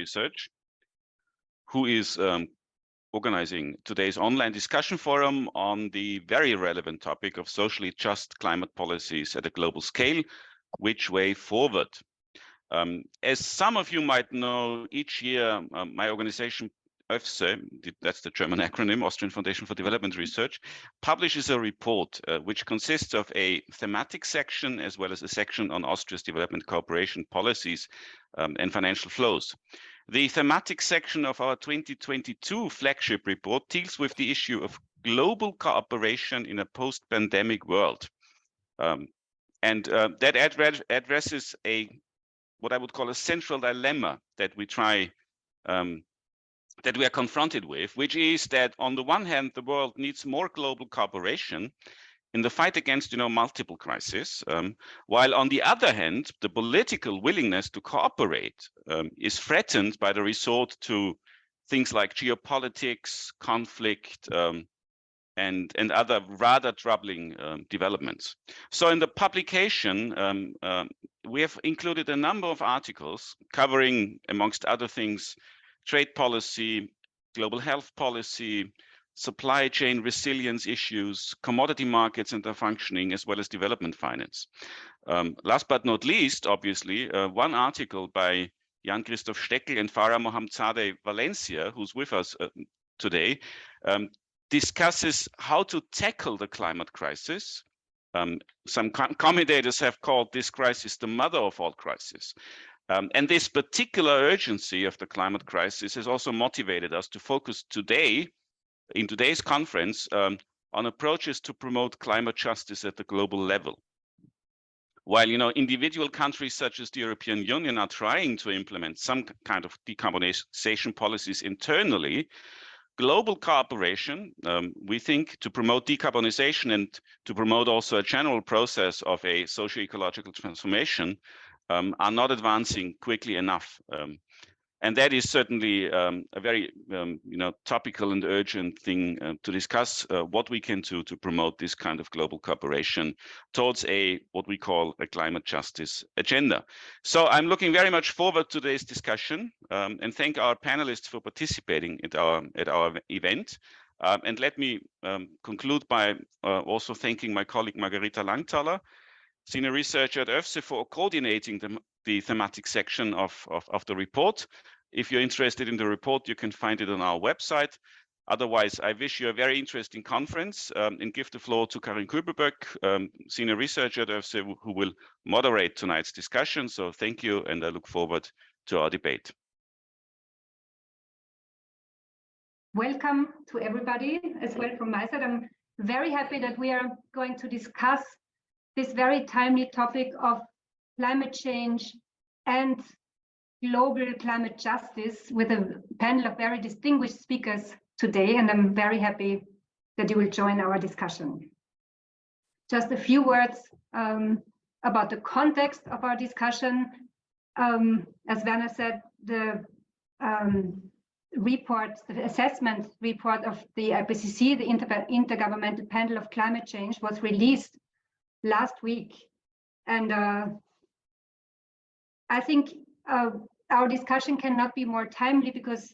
Research, who is organizing today's online discussion forum on the very relevant topic of socially just climate policies at a global scale. Which way forward? As some of you might know, each year my organization ÖFSE, that's the German acronym, Austrian Foundation for Development Research, publishes a report which consists of a thematic section as well as a section on Austria's development cooperation policies and financial flows. The thematic section of our 2022 flagship report deals with the issue of global cooperation in a post-pandemic world. That addresses what I would call a central dilemma that we are confronted with, which is that on the one hand, the world needs more global cooperation in the fight against, multiple crises, while on the other hand, the political willingness to cooperate is threatened by the resort to things like geopolitics, conflict, and other rather troubling developments. So in the publication, we have included a number of articles covering, amongst other things, trade policy, global health policy, supply chain resilience issues, commodity markets and their functioning, as well as development finance. Last but not least, obviously, one article by Jan-Christoph Steckel and Farah Mohamzadeh Valencia, who's with us today, discusses how to tackle the climate crisis. Some commentators have called this crisis the mother of all crises. And this particular urgency of the climate crisis has also motivated us to focus today, in today's conference, on approaches to promote climate justice at the global level. While individual countries such as the European Union are trying to implement some kind of decarbonization policies internally, global cooperation, we think, to promote decarbonization and to promote also a general process of a socio-ecological transformation are not advancing quickly enough. And that is certainly a very topical and urgent thing to discuss what we can do to promote this kind of global cooperation towards what we call a climate justice agenda. So I'm looking very much forward to today's discussion and thank our panelists for participating at our event. And let me conclude by also thanking my colleague Margarita Langthaler, Senior Researcher at ÖFSE, for coordinating the thematic section of the report. If you're interested in the report, you can find it on our website. Otherwise, I wish you a very interesting conference and give the floor to Karin Kübelböck, Senior Researcher at ÖFSE, who will moderate tonight's discussion. So thank you, and I look forward to our debate. Welcome to everybody as well from my side. I'm very happy that we are going to discuss this very timely topic of climate change and global climate justice with a panel of very distinguished speakers today, and I'm very happy that you will join our discussion. Just a few words about the context of our discussion. As Werner said, the assessment report of the IPCC, the Intergovernmental Panel of Climate Change, was released last week. And I think our discussion cannot be more timely because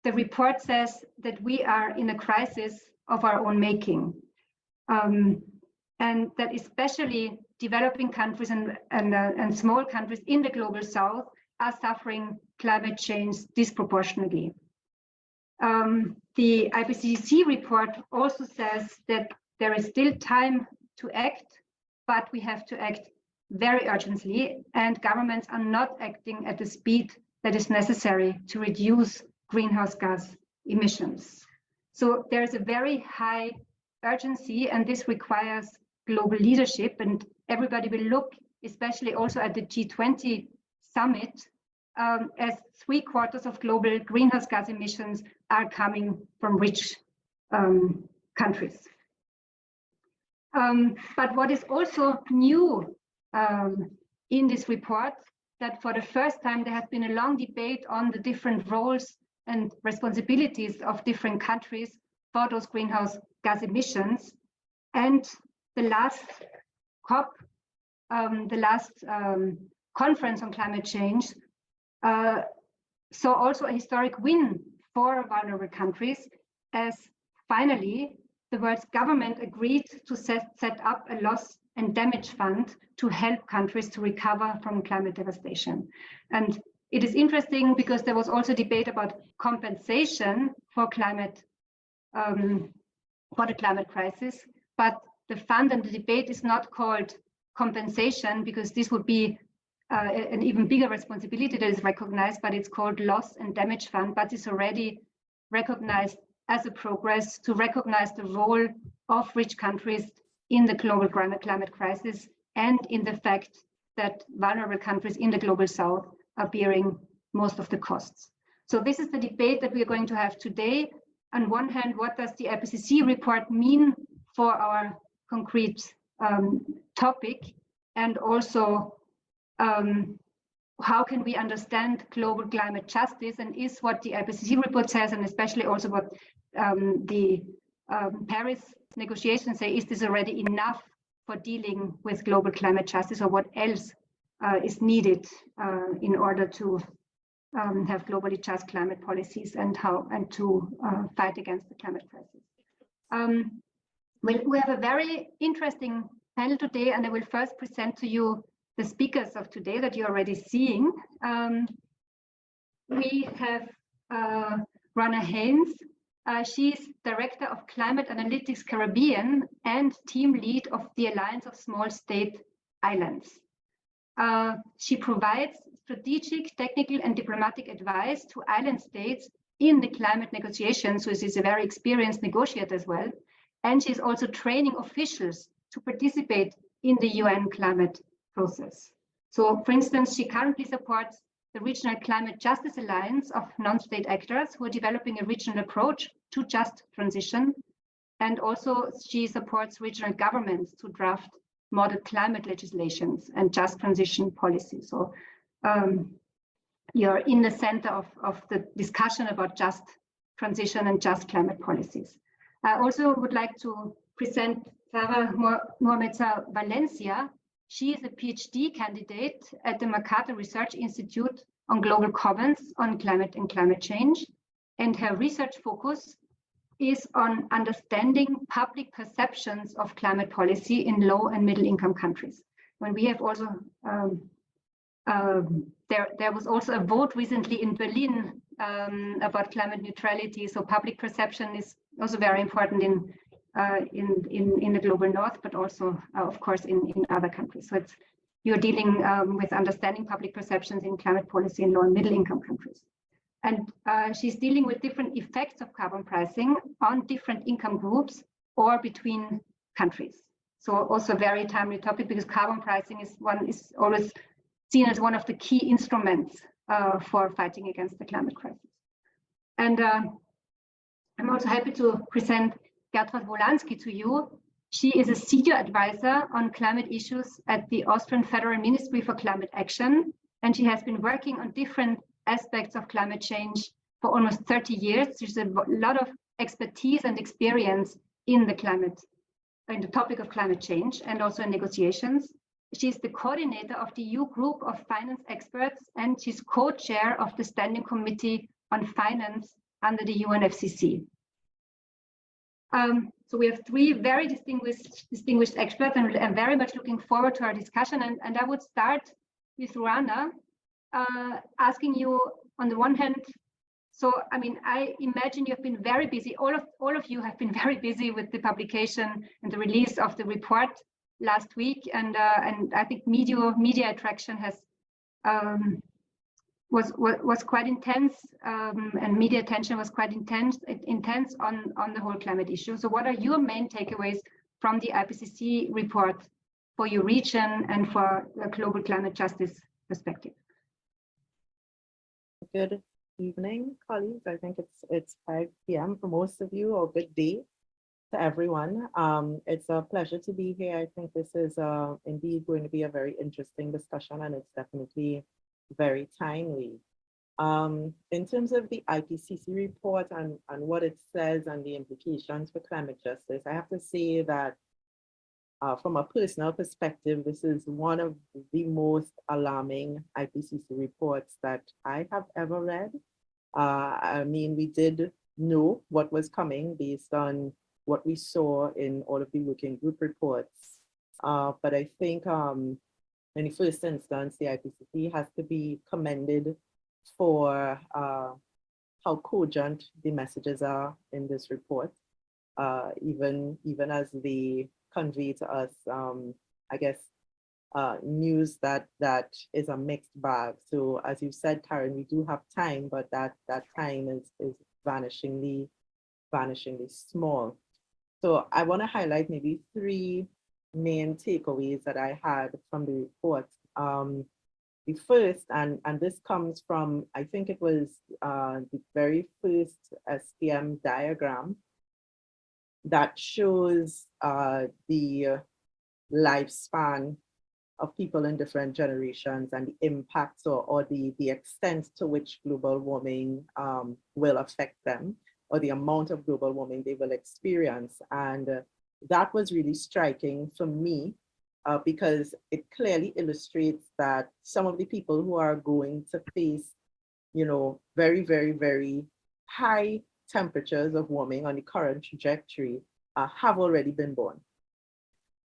the report says that we are in a crisis of our own making. And that especially developing countries and small countries in the global south are suffering climate change disproportionately. The IPCC report also says that there is still time to act, but we have to act very urgently, and governments are not acting at the speed that is necessary to reduce greenhouse gas emissions. So there's a very high urgency, and this requires global leadership, and everybody will look, especially also at the G20 summit, as 3/4 of global greenhouse gas emissions are coming from rich countries. But what is also new in this report, that for the first time there has been a long debate on the different roles and responsibilities of different countries for those greenhouse gas emissions. And the last COP, the last conference on climate change, so also a historic win for vulnerable countries, as finally the world's government agreed to set up a loss and damage fund to help countries to recover from climate devastation. And it is interesting because there was also debate about compensation for climate, for the climate crisis, but the fund and the debate is not called compensation because this would be an even bigger responsibility that is recognized, but it's called loss and damage fund, but it's already recognized as a progress to recognize the role of rich countries in the global climate crisis and in the fact that vulnerable countries in the global south are bearing most of the costs. So this is the debate that we are going to have today. On one hand, what does the IPCC report mean for our concrete topic? And also, how can we understand global climate justice, and is what the IPCC report says, and especially also what the Paris negotiations say, is this already enough for dealing with global climate justice, or what else is needed in order to have globally just climate policies and to fight against the climate crisis. Well, we have a very interesting panel today, and I will first present to you the speakers of today that you're already seeing. We have Rana Haynes. She's Director of Climate Analytics Caribbean and team lead of the Alliance of Small State Islands. She provides strategic, technical, and diplomatic advice to island states in the climate negotiations, so she's a very experienced negotiator as well. And she's also training officials to participate in the UN climate process. So, for instance, she currently supports the Regional Climate Justice Alliance of non-state actors who are developing a regional approach to just transition. And also she supports regional governments to draft model climate legislations and just transition policies. So you're in the center of the discussion about just transition and just climate policies. I also would like to present Sarah Mohamed Valencia. She is a PhD candidate at the MacArthur Research Institute on Global Commons on Climate and Climate Change. And her research focus is on understanding public perceptions of climate policy in low and middle income countries. When we have also, there was also a vote recently in Berlin about climate neutrality. So public perception is also very important in the global north, but also, of course, in other countries. So you're dealing with understanding public perceptions in climate policy in low and middle income countries. And she's dealing with different effects of carbon pricing on different income groups or between countries. So also a very timely topic, because carbon pricing is always seen as one of the key instruments for fighting against the climate crisis. And I'm also happy to present Gertrud Wolanski to you. She is a senior advisor on climate issues at the Austrian Federal Ministry for Climate Action, and she has been working on different aspects of climate change for almost 30 years. There's a lot of expertise and experience in the topic of climate change and also in negotiations. She's the coordinator of the EU Group of Finance Experts, and she's co-chair of the Standing Committee on Finance under the UNFCCC. So we have three very distinguished experts, and I'm very much looking forward to our discussion. And I would start with Rana, asking you on the one hand, so I mean, I imagine you've been very busy. All of you have been very busy with the publication and the release of the report last week, and I think media attraction has was quite intense, and media attention was quite intense on the whole climate issue. So what are your main takeaways from the IPCC report for your region and for a global climate justice perspective? Good evening, colleagues. I think it's 5 p.m. for most of you, or good day to everyone. It's a pleasure to be here. I think this is indeed going to be a very interesting discussion, and it's definitely very timely. In terms of the IPCC report and what it says and the implications for climate justice, I have to say that from a personal perspective, this is one of the most alarming IPCC reports that I have ever read. I mean, we did know what was coming based on what we saw in all of the working group reports. But I think in the first instance, the IPCC has to be commended for how cogent the messages are in this report, even as they convey to us, I guess, news that is a mixed bag. So as you said, Karen, we do have time, but that time is vanishingly small. So I want to highlight maybe three main takeaways that I had from the report. The first, and this comes from, I think it was the very first SPM diagram that shows the lifespan of people in different generations and the impacts or the extent to which global warming will affect them, or the amount of global warming they will experience. And that was really striking for me because it clearly illustrates that some of the people who are going to face, you know, very, very, very high temperatures of warming on the current trajectory have already been born.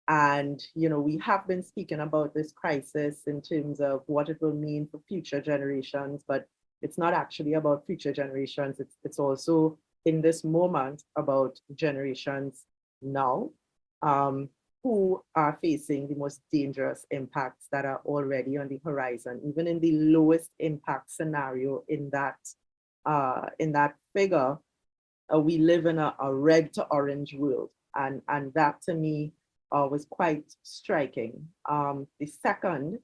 And, you know, we have been speaking about this crisis in terms of what it will mean for future generations, but it's not actually about future generations. It's also in this moment about generations now who are facing the most dangerous impacts that are already on the horizon. Even in the lowest impact scenario in that figure, we live in a red to orange world. And that to me was quite striking. The second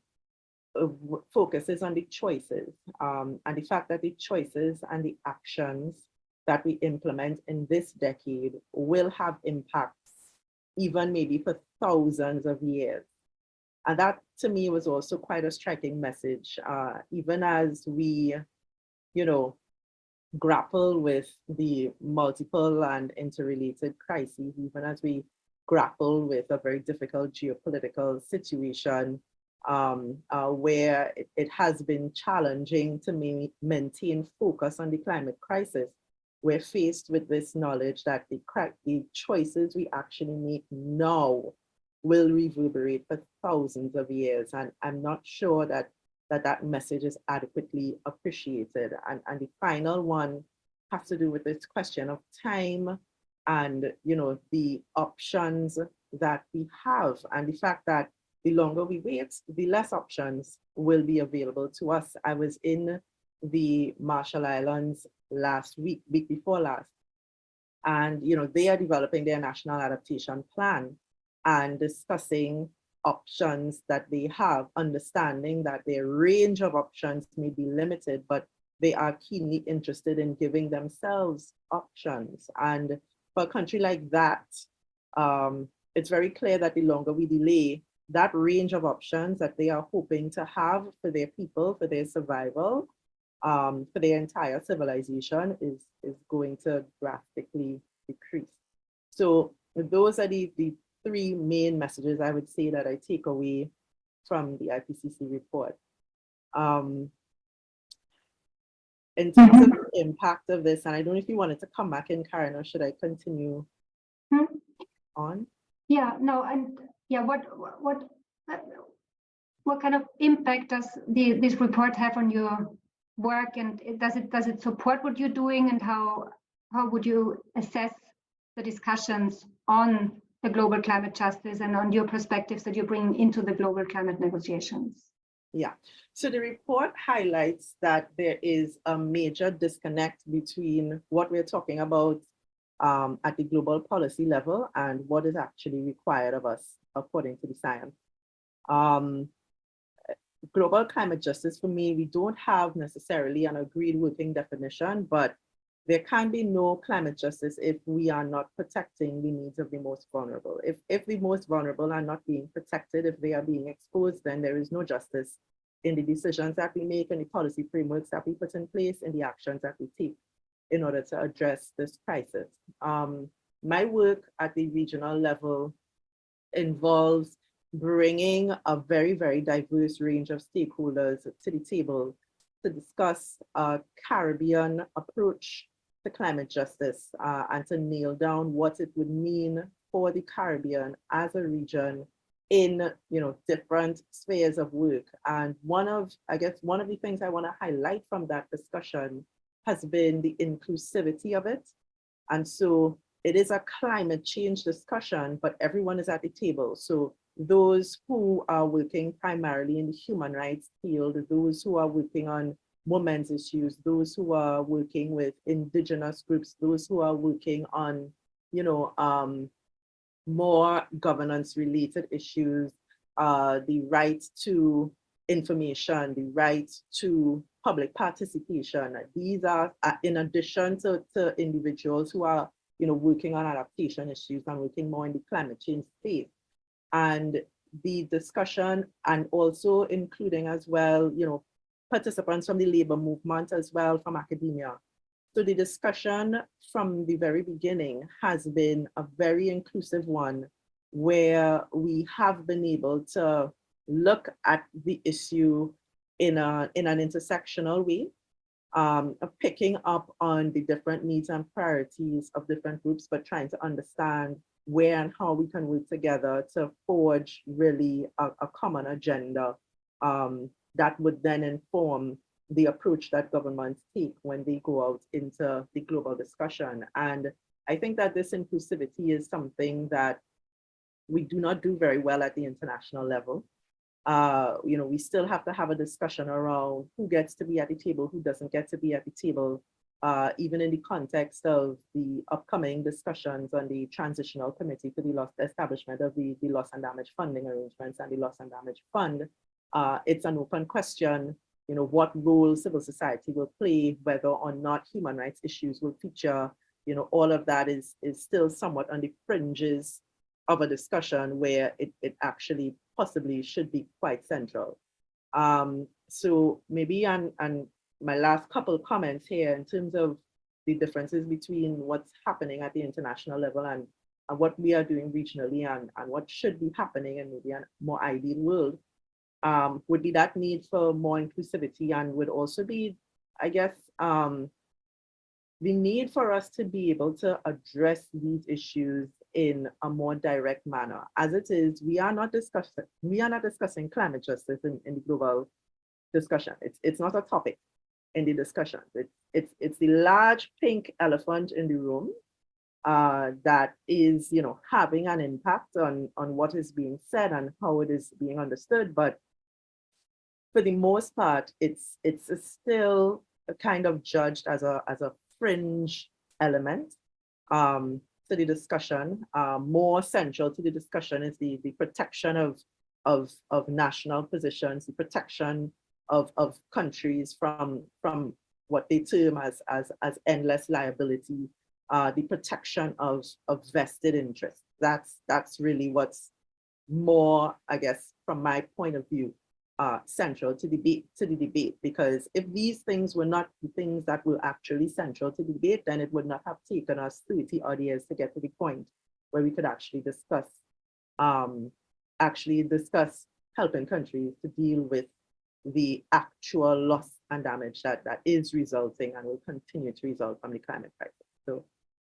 focuses on the choices and the fact that the choices and the actions that we implement in this decade will have impacts even maybe for thousands of years. And that to me was also quite a striking message, even as we, you know, grapple with the multiple and interrelated crises, even as we grapple with a very difficult geopolitical situation where it has been challenging to maintain focus on the climate crisis. We're faced with this knowledge that the choices we actually make now will reverberate for thousands of years. And I'm not sure that message is adequately appreciated. And the final one has to do with this question of time and, you know, the options that we have, and the fact that the longer we wait, the less options will be available to us. I was in the Marshall Islands week before last, and, you know, they are developing their national adaptation plan and discussing options that they have, understanding that their range of options may be limited, but they are keenly interested in giving themselves options. And for a country like that, it's very clear that the longer we delay, that range of options that they are hoping to have for their people, for their survival, for their entire civilization is going to drastically decrease. So those are the three main messages I would say that I take away from the IPCC report. In terms of the impact of this, and I don't know if you wanted to come back in, Karen, or should I continue on? Yeah, no, and yeah, what kind of impact does this report have on your work, and does it support what you're doing, and how would you assess the discussions on the global climate justice and on your perspectives that you bring into the global climate negotiations? Yeah, so the report highlights that there is a major disconnect between what we're talking about at the global policy level and what is actually required of us according to the science. Global climate justice, for me, we don't have necessarily an agreed working definition, but there can be no climate justice if we are not protecting the needs of the most vulnerable. If the most vulnerable are not being protected, if they are being exposed, then there is no justice in the decisions that we make, in the policy frameworks that we put in place, in the actions that we take in order to address this crisis. My work at the regional level involves bringing a very, very diverse range of stakeholders to the table to discuss a Caribbean approach to climate justice and to nail down what it would mean for the Caribbean as a region in different spheres of work. And one of the things I want to highlight from that discussion has been the inclusivity of it. And so it is a climate change discussion, but everyone is at the table. So those who are working primarily in the human rights field, those who are working on women's issues, those who are working with indigenous groups, those who are working on, more governance related issues, the right to information, the right to public participation. These are in addition to individuals who are working on adaptation issues and working more in the climate change space. And the discussion, and also including as well, participants from the labor movement as well, from academia. So the discussion from the very beginning has been a very inclusive one, where we have been able to look at the issue in an intersectional way, picking up on the different needs and priorities of different groups, but trying to understand where and how we can work together to forge really a common agenda that would then inform the approach that governments take when they go out into the global discussion. And I think that this inclusivity is something that we do not do very well at the international level. We still have to have a discussion around who gets to be at the table, who doesn't get to be at the table, even in the context of the upcoming discussions on the transitional committee for the establishment of the loss and damage funding arrangements and the loss and damage fund. It's an open question, what role civil society will play, whether or not human rights issues will feature. All of that is still somewhat on the fringes of a discussion where it actually possibly should be quite central. So maybe, and my last couple of comments here in terms of the differences between what's happening at the international level and what we are doing regionally and what should be happening in maybe a more ideal world, would be that need for more inclusivity, and would also be, I guess, the need for us to be able to address these issues in a more direct manner. As it is, we are not discussing climate justice in the global discussion. It's not a topic in the discussion. It's the large pink elephant in the room that is, having an impact on what is being said and how it is being understood. But for the most part, it's still kind of judged as a fringe element to the discussion. More central to the discussion is the protection of national positions, the protection of countries from what they term as endless liability, the protection of vested interests. That's really what's more, I guess, from my point of view, central to the debate, because if these things were not the things that were actually central to the debate, then it would not have taken us 30 odd years to get to the point where we could actually discuss helping countries to deal with the actual loss and damage that is resulting and will continue to result from the climate crisis. So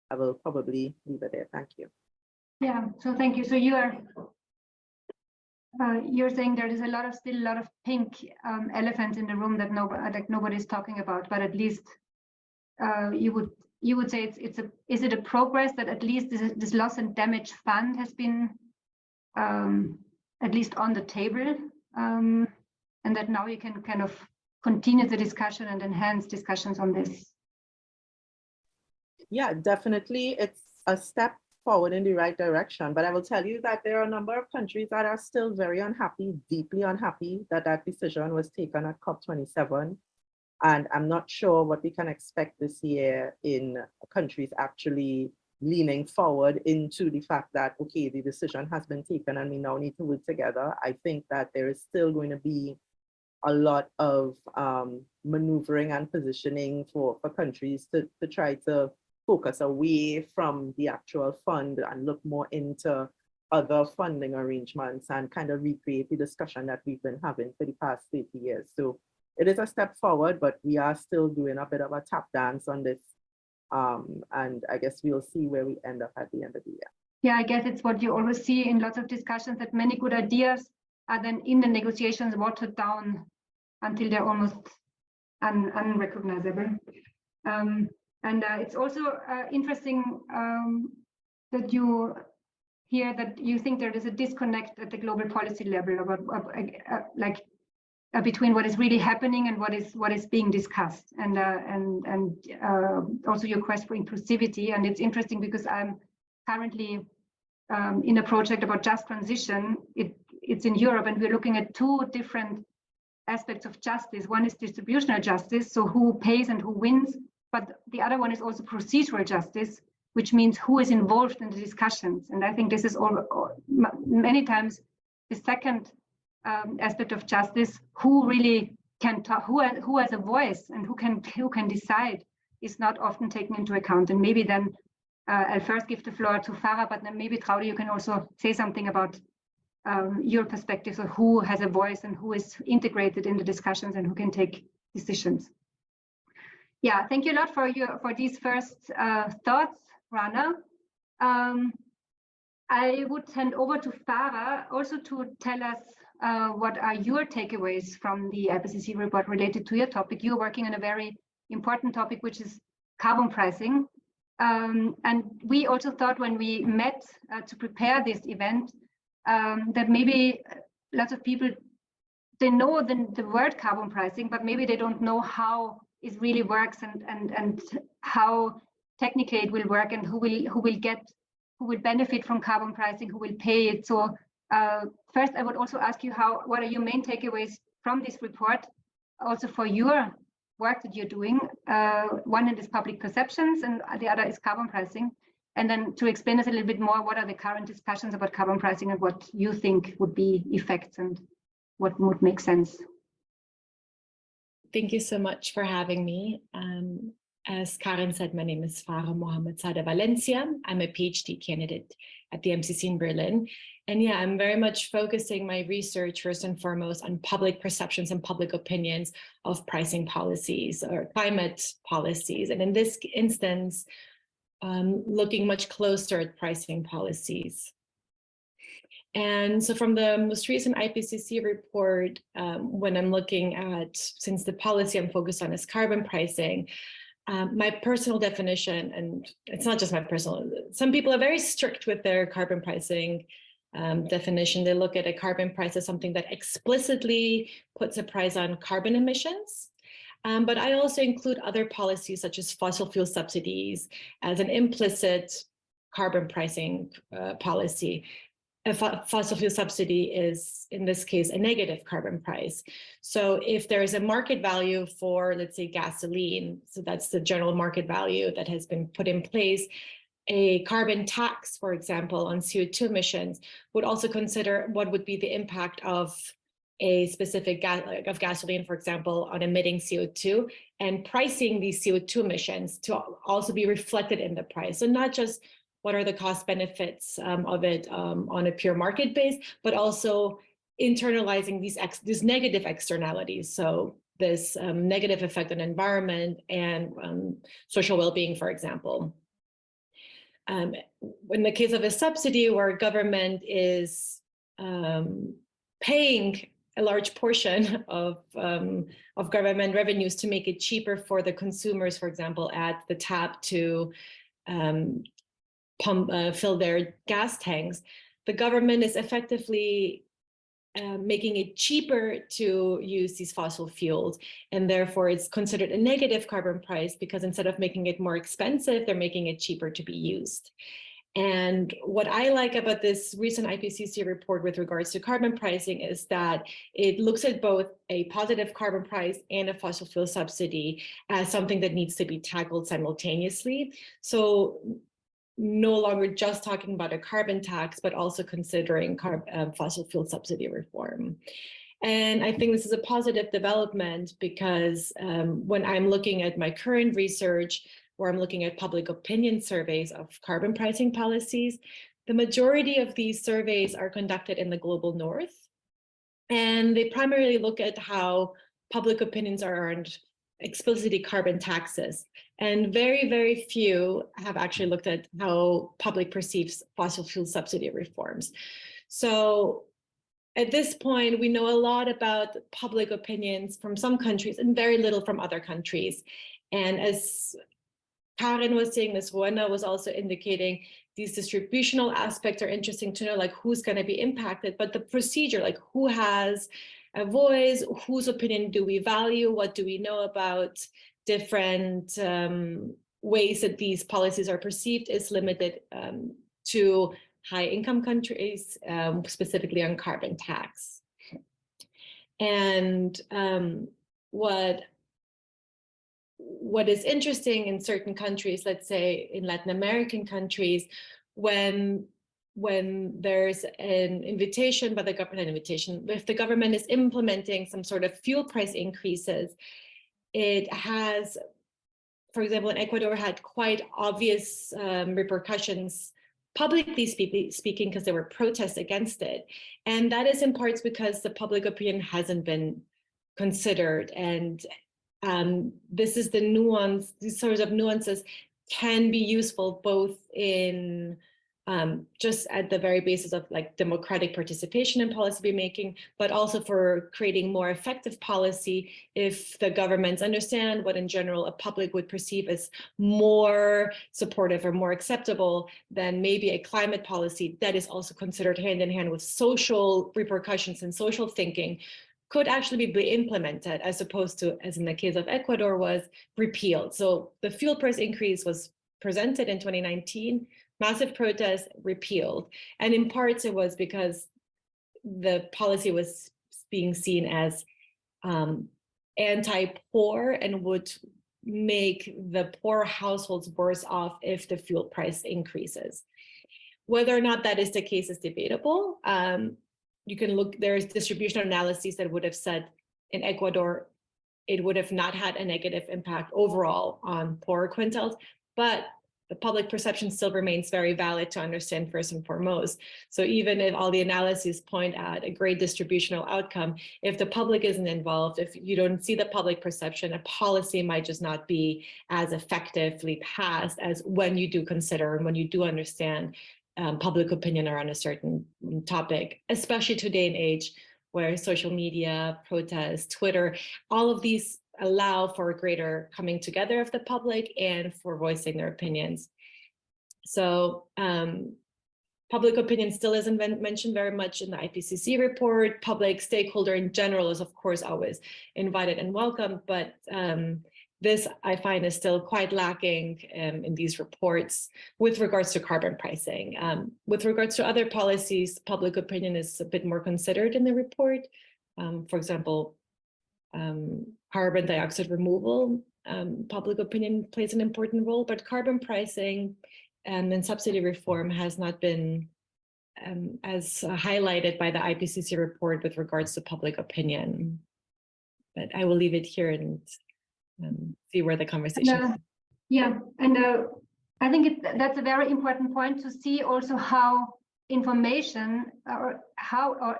I will probably leave it there. Thank you. Yeah, so thank you. So you're saying there is still a lot of pink elephants in the room that nobody's talking about, but at least you would say is it a progress that at least this loss and damage fund has been at least on the table, and that now you can kind of continue the discussion and enhance discussions on this? Yeah, definitely, it's a step forward in the right direction. But I will tell you that there are a number of countries that are still very unhappy, deeply unhappy that decision was taken at COP27. And I'm not sure what we can expect this year in countries actually leaning forward into the fact that, okay, the decision has been taken and we now need to work together. I think that there is still going to be a lot of maneuvering and positioning for countries to try to focus away from the actual fund and look more into other funding arrangements and kind of recreate the discussion that we've been having for the past 30 years. So it is a step forward, but we are still doing a bit of a tap dance on this. And I guess we'll see where we end up at the end of the year. Yeah, I guess it's what you always see in lots of discussions, that many good ideas are then in the negotiations watered down until they're almost unrecognizable. And it's also interesting that you hear that you think there is a disconnect at the global policy level about between what is really happening and what is being discussed, and also your quest for inclusivity. And it's interesting because I'm currently in a project about just transition. It's in Europe, and we're looking at two different aspects of justice. One is distributional justice, so who pays and who wins, but the other one is also procedural justice, which means who is involved in the discussions. And I think this is many times the second aspect of justice, who really can talk, who has a voice and who can decide, is not often taken into account. And maybe then I'll first give the floor to Farah, but then maybe Traudi, you can also say something about your perspectives of who has a voice and who is integrated in the discussions and who can take decisions. Yeah, thank you a lot for these first thoughts, Rana. I would hand over to Farah also to tell us what are your takeaways from the IPCC report related to your topic. You're working on a very important topic, which is carbon pricing. And we also thought when we met to prepare this event that maybe lots of people, they know the word carbon pricing, but maybe they don't know how it really works and how technically it will work, and who will benefit from carbon pricing, who will pay it. So first, I would also ask you what are your main takeaways from this report, also for your work that you're doing. One is public perceptions, and the other is carbon pricing. And then to explain us a little bit more, what are the current discussions about carbon pricing and what you think would be effects and what would make sense? Thank you so much for having me. As Karin said, my name is Farah Mohammed Sada Valencia. I'm a PhD candidate at the MCC in Berlin. And yeah, I'm very much focusing my research first and foremost on public perceptions and public opinions of pricing policies or climate policies. And in this instance, looking much closer at pricing policies. And so from the most recent IPCC report, when I'm looking at, since the policy I'm focused on is carbon pricing, my personal definition, and it's not just my personal, some people are very strict with their carbon pricing definition. They look at a carbon price as something that explicitly puts a price on carbon emissions. But I also include other policies such as fossil fuel subsidies as an implicit carbon pricing policy. A fossil fuel subsidy is, in this case, a negative carbon price. So if there is a market value for, let's say, gasoline, so that's the general market value that has been put in place, a carbon tax, for example, on CO2 emissions would also consider what would be the impact of a specific gasoline, for example, on emitting CO2, and pricing these CO2 emissions to also be reflected in the price. So not just what are the cost benefits of it on a pure market base, but also internalizing these negative externalities. So this negative effect on environment and social well-being, for example. In the case of a subsidy where government is paying a large portion of government revenues to make it cheaper for the consumers, for example, at the tap to fill their gas tanks, the government is effectively making it cheaper to use these fossil fuels. And therefore it's considered a negative carbon price because instead of making it more expensive, they're making it cheaper to be used. And what I like about this recent IPCC report with regards to carbon pricing is that it looks at both a positive carbon price and a fossil fuel subsidy as something that needs to be tackled simultaneously. So no longer just talking about a carbon tax, but also considering fossil fuel subsidy reform. And I think this is a positive development because when I'm looking at my current research, where I'm looking at public opinion surveys of carbon pricing policies, the majority of these surveys are conducted in the global north. And they primarily look at how public opinions are around explicitly carbon taxes. And very, very few have actually looked at how public perceives fossil fuel subsidy reforms. So at this point, we know a lot about public opinions from some countries and very little from other countries. And as Karen was saying, Ms. Rowena was also indicating, these distributional aspects are interesting to know, like who's going to be impacted, but the procedure, like who has a voice, whose opinion do we value, what do we know about different ways that these policies are perceived is limited to high income countries, specifically on carbon tax. And what is interesting in certain countries, let's say in Latin American countries, when there's an invitation by the government, if the government is implementing some sort of fuel price increases, it has, for example, in Ecuador, had quite obvious repercussions, publicly speaking, because there were protests against it. And that is in parts because the public opinion hasn't been considered. And this is the nuance, these sorts of nuances can be useful both in just at the very basis of like democratic participation in policy making, but also for creating more effective policy if the governments understand what in general a public would perceive as more supportive or more acceptable than maybe a climate policy that is also considered hand in hand with social repercussions and social thinking could actually be implemented, as opposed to, as in the case of Ecuador, was repealed. So the fuel price increase was presented in 2019, massive protests, repealed. And in parts it was because the policy was being seen as anti-poor and would make the poor households worse off if the fuel price increases. Whether or not that is the case is debatable. You can look, there's distribution analyses that would have said in Ecuador, it would have not had a negative impact overall on poorer quintiles, but the public perception still remains very valid to understand first and foremost. So even if all the analyses point at a great distributional outcome, if the public isn't involved, if you don't see the public perception, a policy might just not be as effectively passed as when you do consider and when you do understand public opinion around a certain topic, especially today and age where social media, protests, Twitter, all of these allow for a greater coming together of the public and for voicing their opinions. So public opinion still isn't mentioned very much in the IPCC report. Public stakeholder in general is of course always invited and welcome, but this I find is still quite lacking in these reports with regards to carbon pricing. With regards to other policies, public opinion is a bit more considered in the report. For example, carbon dioxide removal, public opinion plays an important role, but carbon pricing and subsidy reform has not been as highlighted by the IPCC report with regards to public opinion. But I will leave it here and see where the conversation. Yeah, and I think that's a very important point to see also how information or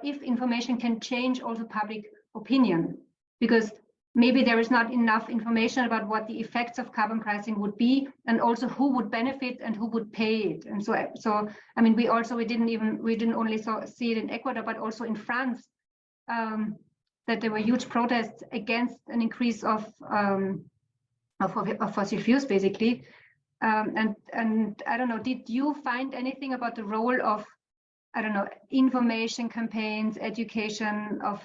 if information can change also public opinion, because maybe there is not enough information about what the effects of carbon pricing would be, and also who would benefit and who would pay it. And so I mean, we didn't only see it in Ecuador, but also in France, that there were huge protests against an increase of fossil fuels, basically. And I don't know, did you find anything about the role of, I don't know, information campaigns, education of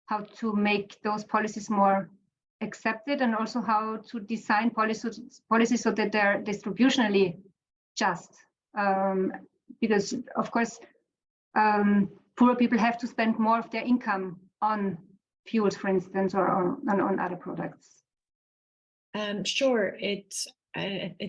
how to make those policies more accepted, and also how to design policies so that they're distributionally just? Because of course, poorer people have to spend more of their income on fuels, for instance, or on other products. Sure, it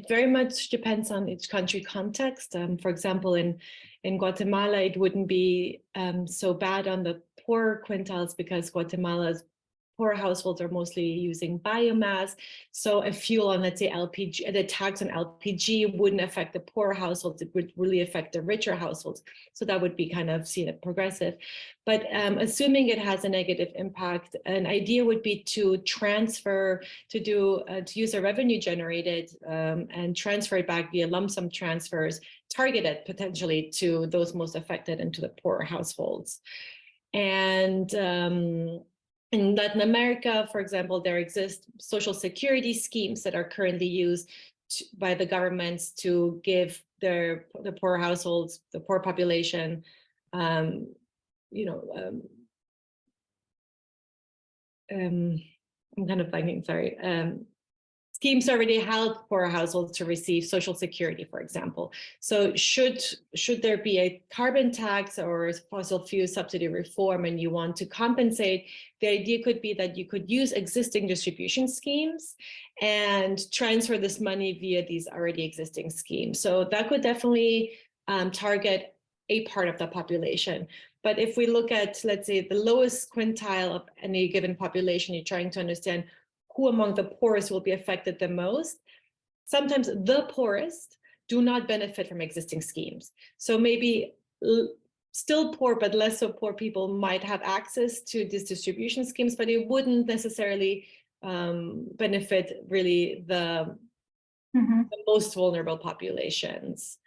very much depends on each country context. For example, in Guatemala, it wouldn't be so bad on the poor quintiles because Guatemala's poor households are mostly using biomass. So a fuel on, let's say, LPG, the tax on LPG wouldn't affect the poor households. It would really affect the richer households. So that would be kind of seen as progressive. But assuming it has a negative impact, an idea would be to transfer, to use a revenue generated and transfer it back via lump sum transfers, targeted potentially to those most affected and to the poorer households. And in Latin America, for example, there exist social security schemes that are currently used by the governments to give the poor households, the poor population, I'm kind of blanking, sorry. Schemes already help poor households to receive social security, for example. So should there be a carbon tax or fossil fuel subsidy reform and you want to compensate, the idea could be that you could use existing distribution schemes and transfer this money via these already existing schemes. So that could definitely target a part of the population. But if we look at, let's say, the lowest quintile of any given population, you're trying to understand who among the poorest will be affected the most. Sometimes the poorest do not benefit from existing schemes. So maybe still poor, but less so poor people might have access to these distribution schemes, but it wouldn't necessarily benefit really the most vulnerable populations.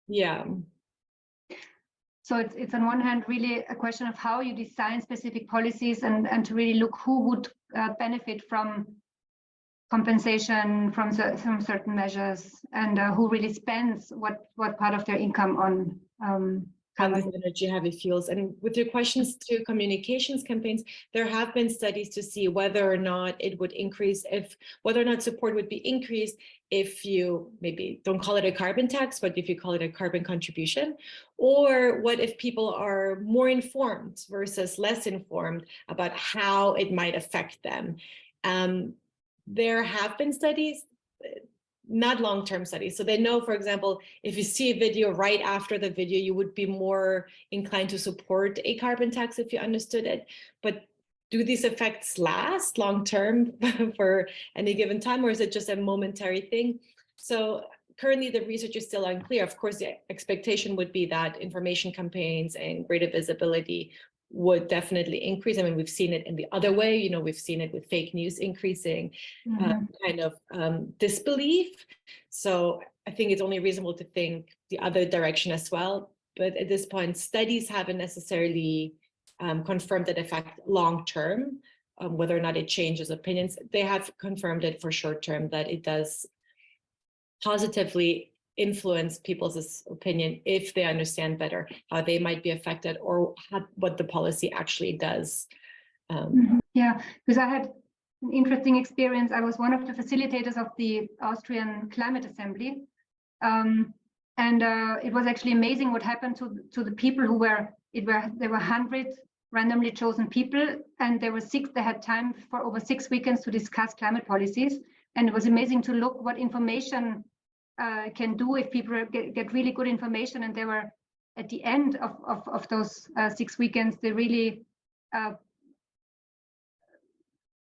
Yeah. So it's on one hand really a question of how you design specific policies and to really look who would benefit from compensation from certain measures and who really spends what part of their income on these energy heavy fuels. And with your questions to communications campaigns, there have been studies to see whether or not it would increase, whether or not support would be increased if you maybe don't call it a carbon tax, but if you call it a carbon contribution, or what if people are more informed versus less informed about how it might affect them. There have been studies, not long-term studies. So they know, for example, if you see a video right after the video, you would be more inclined to support a carbon tax if you understood it. But do these effects last long-term for any given time, or is it just a momentary thing? So currently the research is still unclear. Of course, the expectation would be that information campaigns and greater visibility would definitely increase. I mean, we've seen it in the other way, you know, we've seen it with fake news increasing kind of disbelief. So I think it's only reasonable to think the other direction as well. But at this point, studies haven't necessarily confirmed that effect long-term, whether or not it changes opinions. They have confirmed it for short-term, that it does positively influence people's opinion if they understand better how they might be affected or what the policy actually does. Yeah, because I had an interesting experience. I was one of the facilitators of the Austrian Climate Assembly. And it was actually amazing what happened to the people who there were 100 randomly chosen people, and there were 6, they had time for over 6 weekends to discuss climate policies. And it was amazing to look what information can do if people get really good information. And they were at the end of those 6 weekends, they really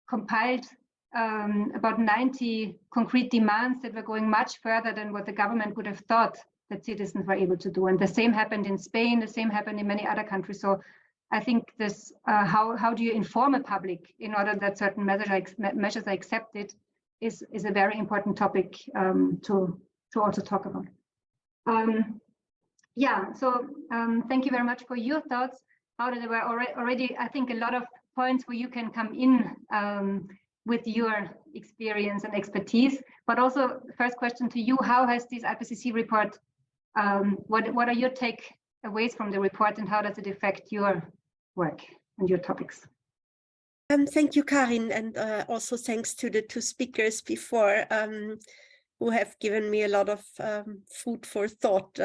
compiled about 90 concrete demands that were going much further than what the government would have thought that citizens were able to do. And the same happened in Spain, the same happened in many other countries. So I think this, how do you inform a public in order that certain measures are accepted is a very important topic to also talk about. Yeah, so thank you very much for your thoughts. There were already, I think, a lot of points where you can come in with your experience and expertise. But also, first question to you: how has this IPCC report? What are your takeaways from the report, and how does it affect your work and your topics? Thank you, Karin, and also thanks to the 2 speakers before who have given me a lot of food for thought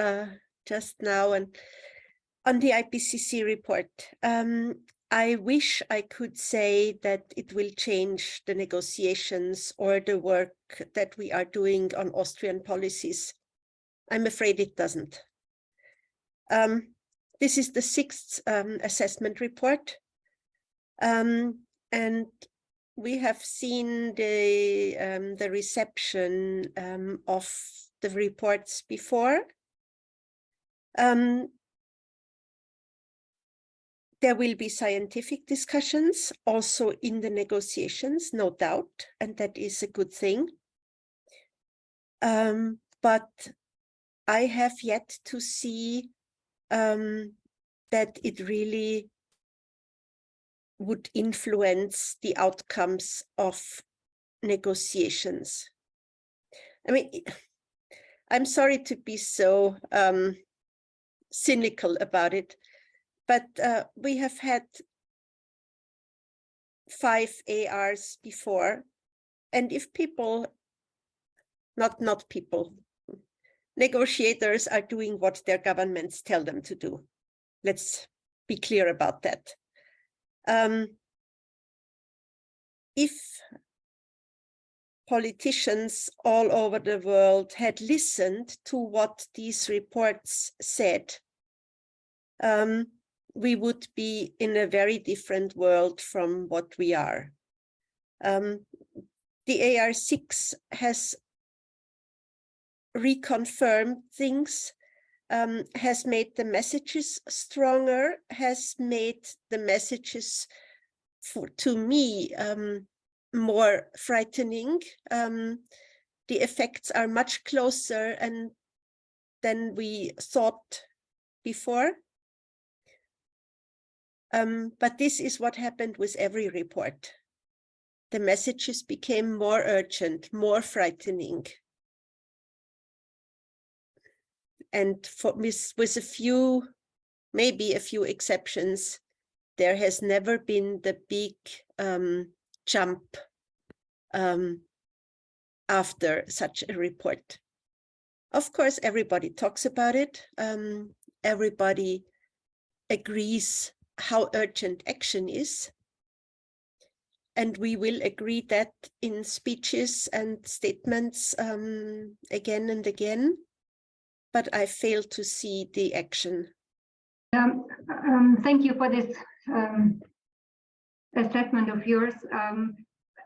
just now. And on the IPCC report, I wish I could say that it will change the negotiations or the work that we are doing on Austrian policies. I'm afraid it doesn't. This is the 6th assessment report. And we have seen the reception of the reports before. There will be scientific discussions also in the negotiations, no doubt, and that is a good thing. But I have yet to see that it really would influence the outcomes of negotiations. I mean, I'm sorry to be so cynical about it, but we have had 5 ARs before, and if people, not people, negotiators are doing what their governments tell them to do. Let's be clear about that. If politicians all over the world had listened to what these reports said, we would be in a very different world from what we are. The AR6 has reconfirmed things, has made the messages stronger, has made the messages, to me, more frightening. The effects are much closer than we thought before. But this is what happened with every report. The messages became more urgent, more frightening. And with a few, maybe a few exceptions, there has never been the big jump after such a report. Of course, everybody talks about it. Everybody agrees how urgent action is. And we will agree that in speeches and statements again and again. But I fail to see the action. Thank you for this assessment of yours.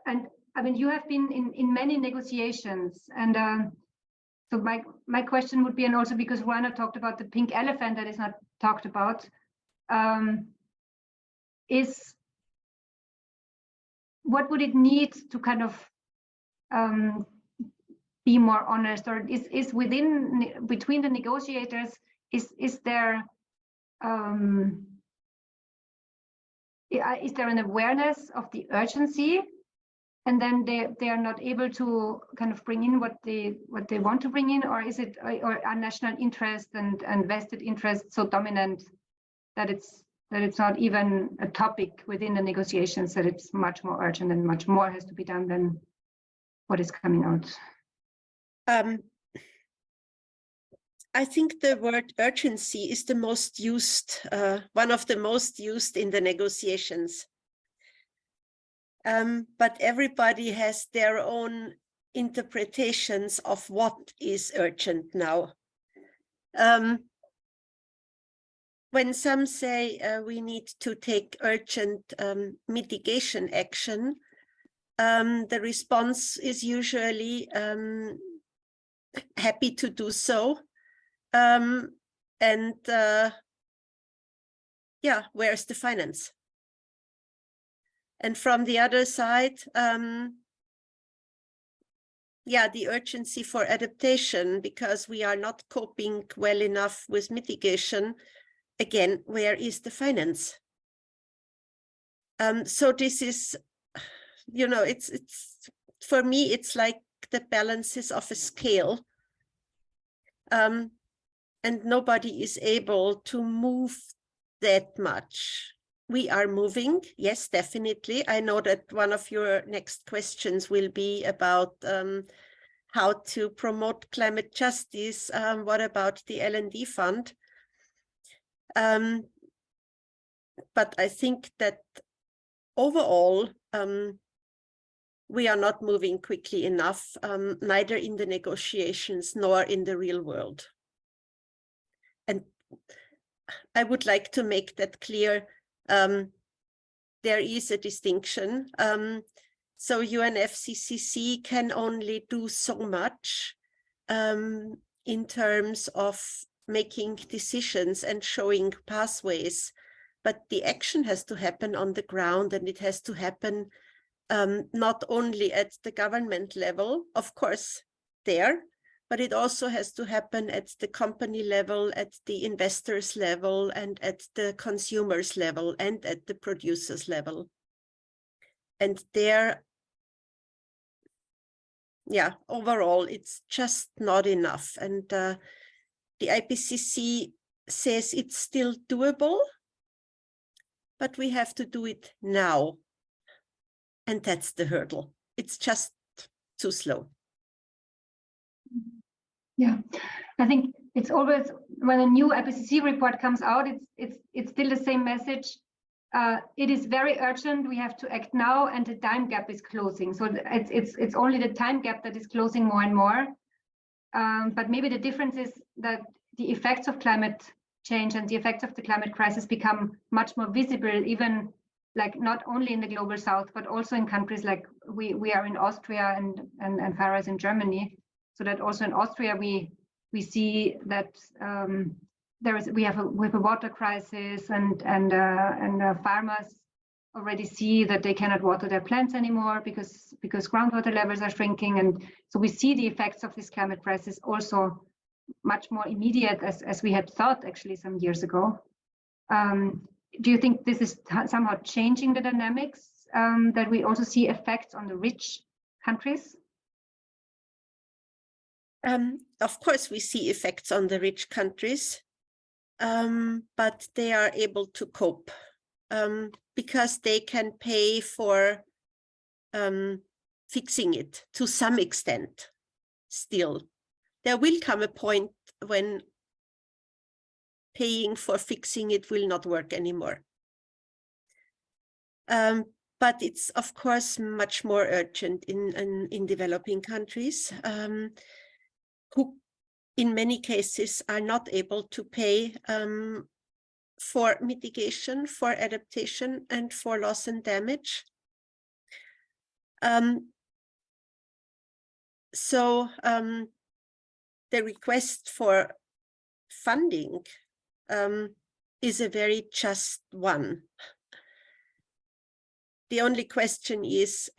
And I mean, you have been in many negotiations, and so my question would be, and also because Rana talked about the pink elephant that is not talked about, is what would it need to kind of be more honest, or is between the negotiators, is there an awareness of the urgency, and then they are not able to kind of bring in what they want to bring in, or is it, or are national interest and vested interest so dominant that it's not even a topic within the negotiations, that it's much more urgent and much more has to be done than what is coming out? I think the word urgency is the most used, one of the most used in the negotiations. But everybody has their own interpretations of what is urgent now. When some say we need to take urgent mitigation action, the response is usually happy to do so. Yeah, where's the finance? And from the other side, yeah, the urgency for adaptation, because we are not coping well enough with mitigation. Again, where is the finance? So this is, you know, it's for me, it's like the balances of a scale. And nobody is able to move that much. We are moving, yes, definitely. I know that one of your next questions will be about how to promote climate justice. What about the L&D fund? But I think that overall, we are not moving quickly enough, neither in the negotiations nor in the real world. And I would like to make that clear. there is a distinction. So UNFCCC can only do so much in terms of making decisions and showing pathways, but the action has to happen on the ground, and it has to happen not only at the government level, of course, there, but it also has to happen at the company level, at the investors level, and at the consumers level, and at the producers level. And there, yeah, overall, it's just not enough. And the IPCC says it's still doable, but we have to do it now. And that's the hurdle. It's just too slow. Yeah, I think it's always, when a new IPCC report comes out, it's still the same message. It is very urgent. We have to act now, and the time gap is closing. So it's only the time gap that is closing more and more. But maybe the difference is that the effects of climate change and the effects of the climate crisis become much more visible, even like not only in the global south, but also in countries like we are in Austria and Farah's in Germany. So that also in Austria we see that we have a water crisis, and farmers already see that they cannot water their plants anymore because groundwater levels are shrinking, and so we see the effects of this climate crisis also much more immediate as we had thought actually some years ago. Do you think this is somehow changing the dynamics, that we also see effects on the rich countries? Of course, we see effects on the rich countries, but they are able to cope because they can pay for fixing it to some extent still. There will come a point when paying for fixing it will not work anymore. But it's, of course, much more urgent in developing countries, who in many cases are not able to pay for mitigation, for adaptation, and for loss and damage. So the request for funding is a very just one. The only question is,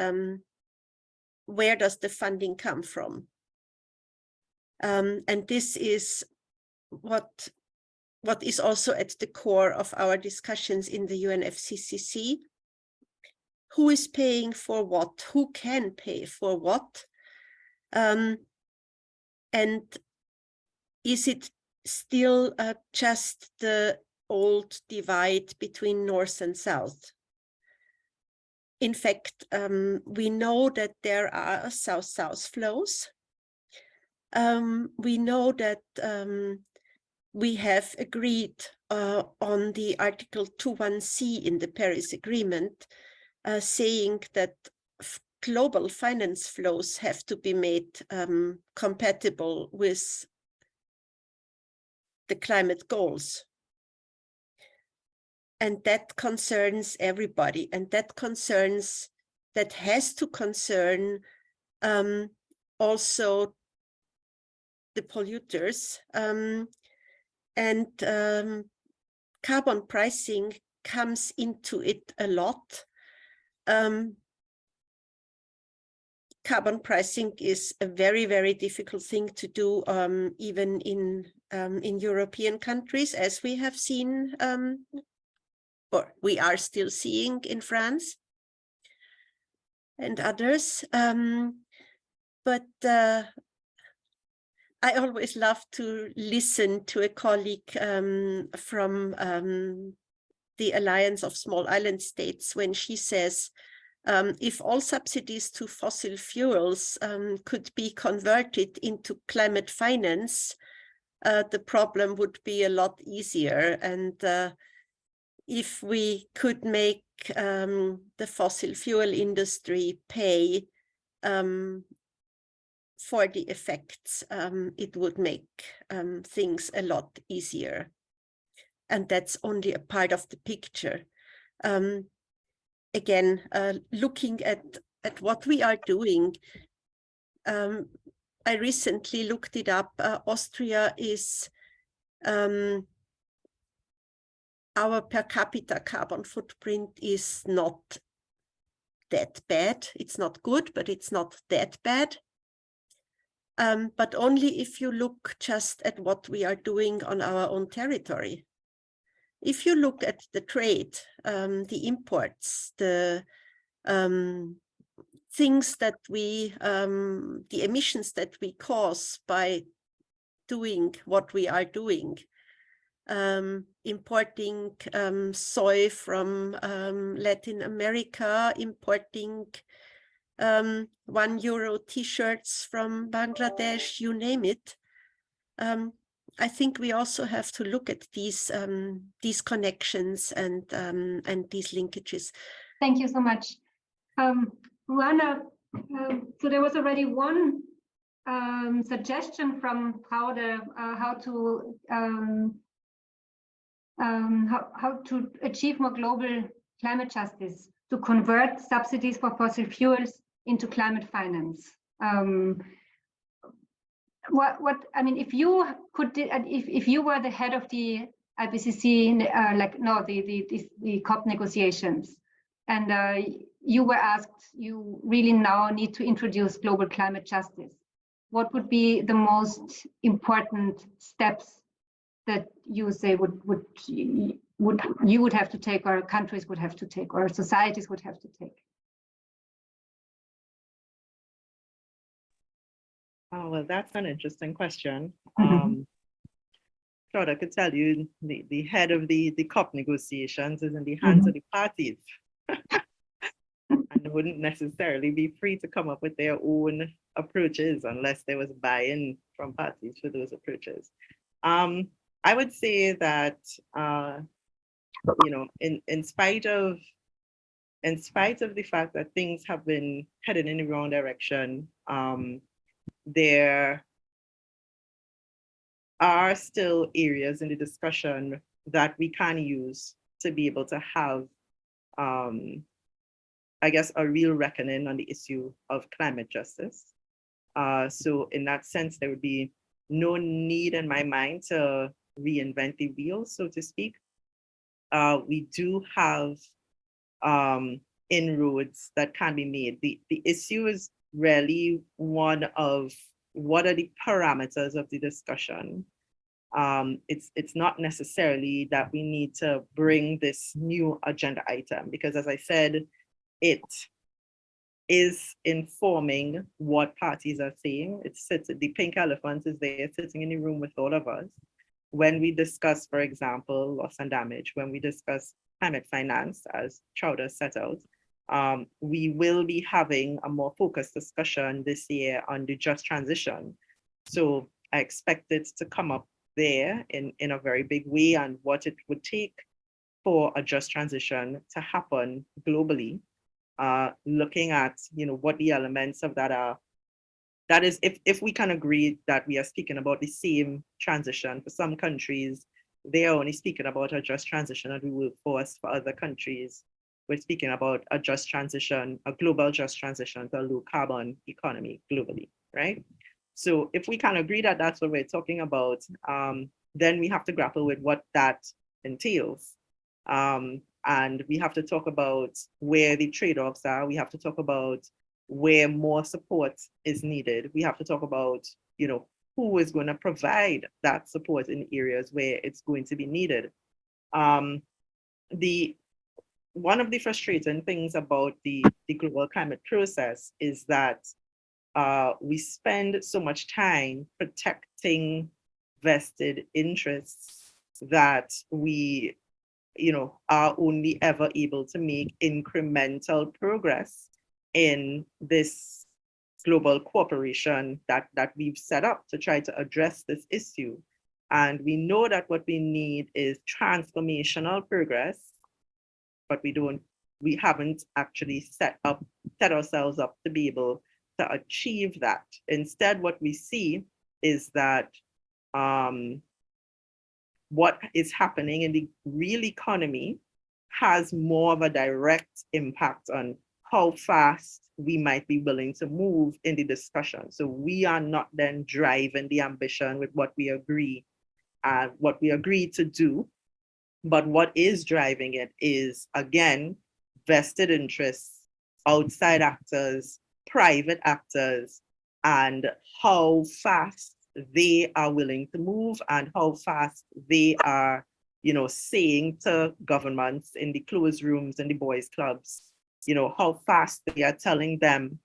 where does the funding come from? And this is what is also at the core of our discussions in the UNFCCC. Who is paying for what? Who can pay for what? And is it still just the old divide between North and South? In fact, we know that there are South-South flows. We know that we have agreed on the Article 2.1c in the Paris Agreement, saying that global finance flows have to be made compatible with the climate goals. And that concerns everybody, and that has to concern also the polluters, and carbon pricing comes into it a lot. Carbon pricing is a very, very difficult thing to do, even in European countries, as we have seen, or we are still seeing in France and others. But I always love to listen to a colleague from the Alliance of Small Island States when she says, if all subsidies to fossil fuels could be converted into climate finance, the problem would be a lot easier. And if we could make the fossil fuel industry pay for the effects, it would make things a lot easier. And that's only a part of the picture. again, looking at what we are doing, I recently looked it up. Austria is our per capita carbon footprint is not that bad. It's not good, but it's not that bad. But only if you look just at what we are doing on our own territory. If you look at the trade, the imports, the things that we, the emissions that we cause by doing what we are doing, importing soy from Latin America, importing €1 t-shirts from Bangladesh, you name it. I think we also have to look at these connections and these linkages. Thank you so much. Ruana, so there was already one suggestion from how to achieve more global climate justice, to convert subsidies for fossil fuels into climate finance. What I mean, if you could, if you were the head of the IPCC, the COP negotiations, and you were asked, you really now need to introduce global climate justice, what would be the most important steps that you say you would have to take, or countries would have to take, or societies would have to take? Oh, well, that's an interesting question. Claude, I could tell you the head of the COP negotiations is in the hands of the parties. And wouldn't necessarily be free to come up with their own approaches unless there was buy-in from parties for those approaches. I would say that, you know, in spite of the fact that things have been headed in the wrong direction, there are still areas in the discussion that we can use to be able to have, I guess, a real reckoning on the issue of climate justice. So in that sense, there would be no need in my mind to reinvent the wheel, so to speak. We do have inroads that can be made. The issue is really one of what are the parameters of the discussion. It's not necessarily that we need to bring this new agenda item, because as I said, it is informing what parties are saying. The pink elephant is there sitting in the room with all of us. When we discuss, for example, loss and damage, when we discuss climate finance, as Chowder set out, we will be having a more focused discussion this year on the just transition. So I expect it to come up there in a very big way, and what it would take for a just transition to happen globally. Looking at, you know, what the elements of that are. That is, if we can agree that we are speaking about the same transition. For some countries, they are only speaking about a just transition of the workforce. For other countries, we're speaking about a just transition, a global just transition to a low carbon economy globally, right? So if we can agree that that's what we're talking about, then we have to grapple with what that entails. And we have to talk about where the trade-offs are. We have to talk about where more support is needed. We have to talk about, you know, who is going to provide that support in areas where it's going to be needed. One of the frustrating things about the global climate process is that we spend so much time protecting vested interests that we, you know, are only ever able to make incremental progress in this global cooperation that we've set up to try to address this issue. And we know that what we need is transformational progress, but we haven't actually set ourselves up to be able to achieve that. Instead, what we see is that what is happening in the real economy has more of a direct impact on how fast we might be willing to move in the discussion. So we are not then driving the ambition with what we agree to do, but what is driving it is, again, vested interests, outside actors, private actors, and how fast they are willing to move and how fast they are, saying to governments in the closed rooms and the boys' clubs, how fast they are telling them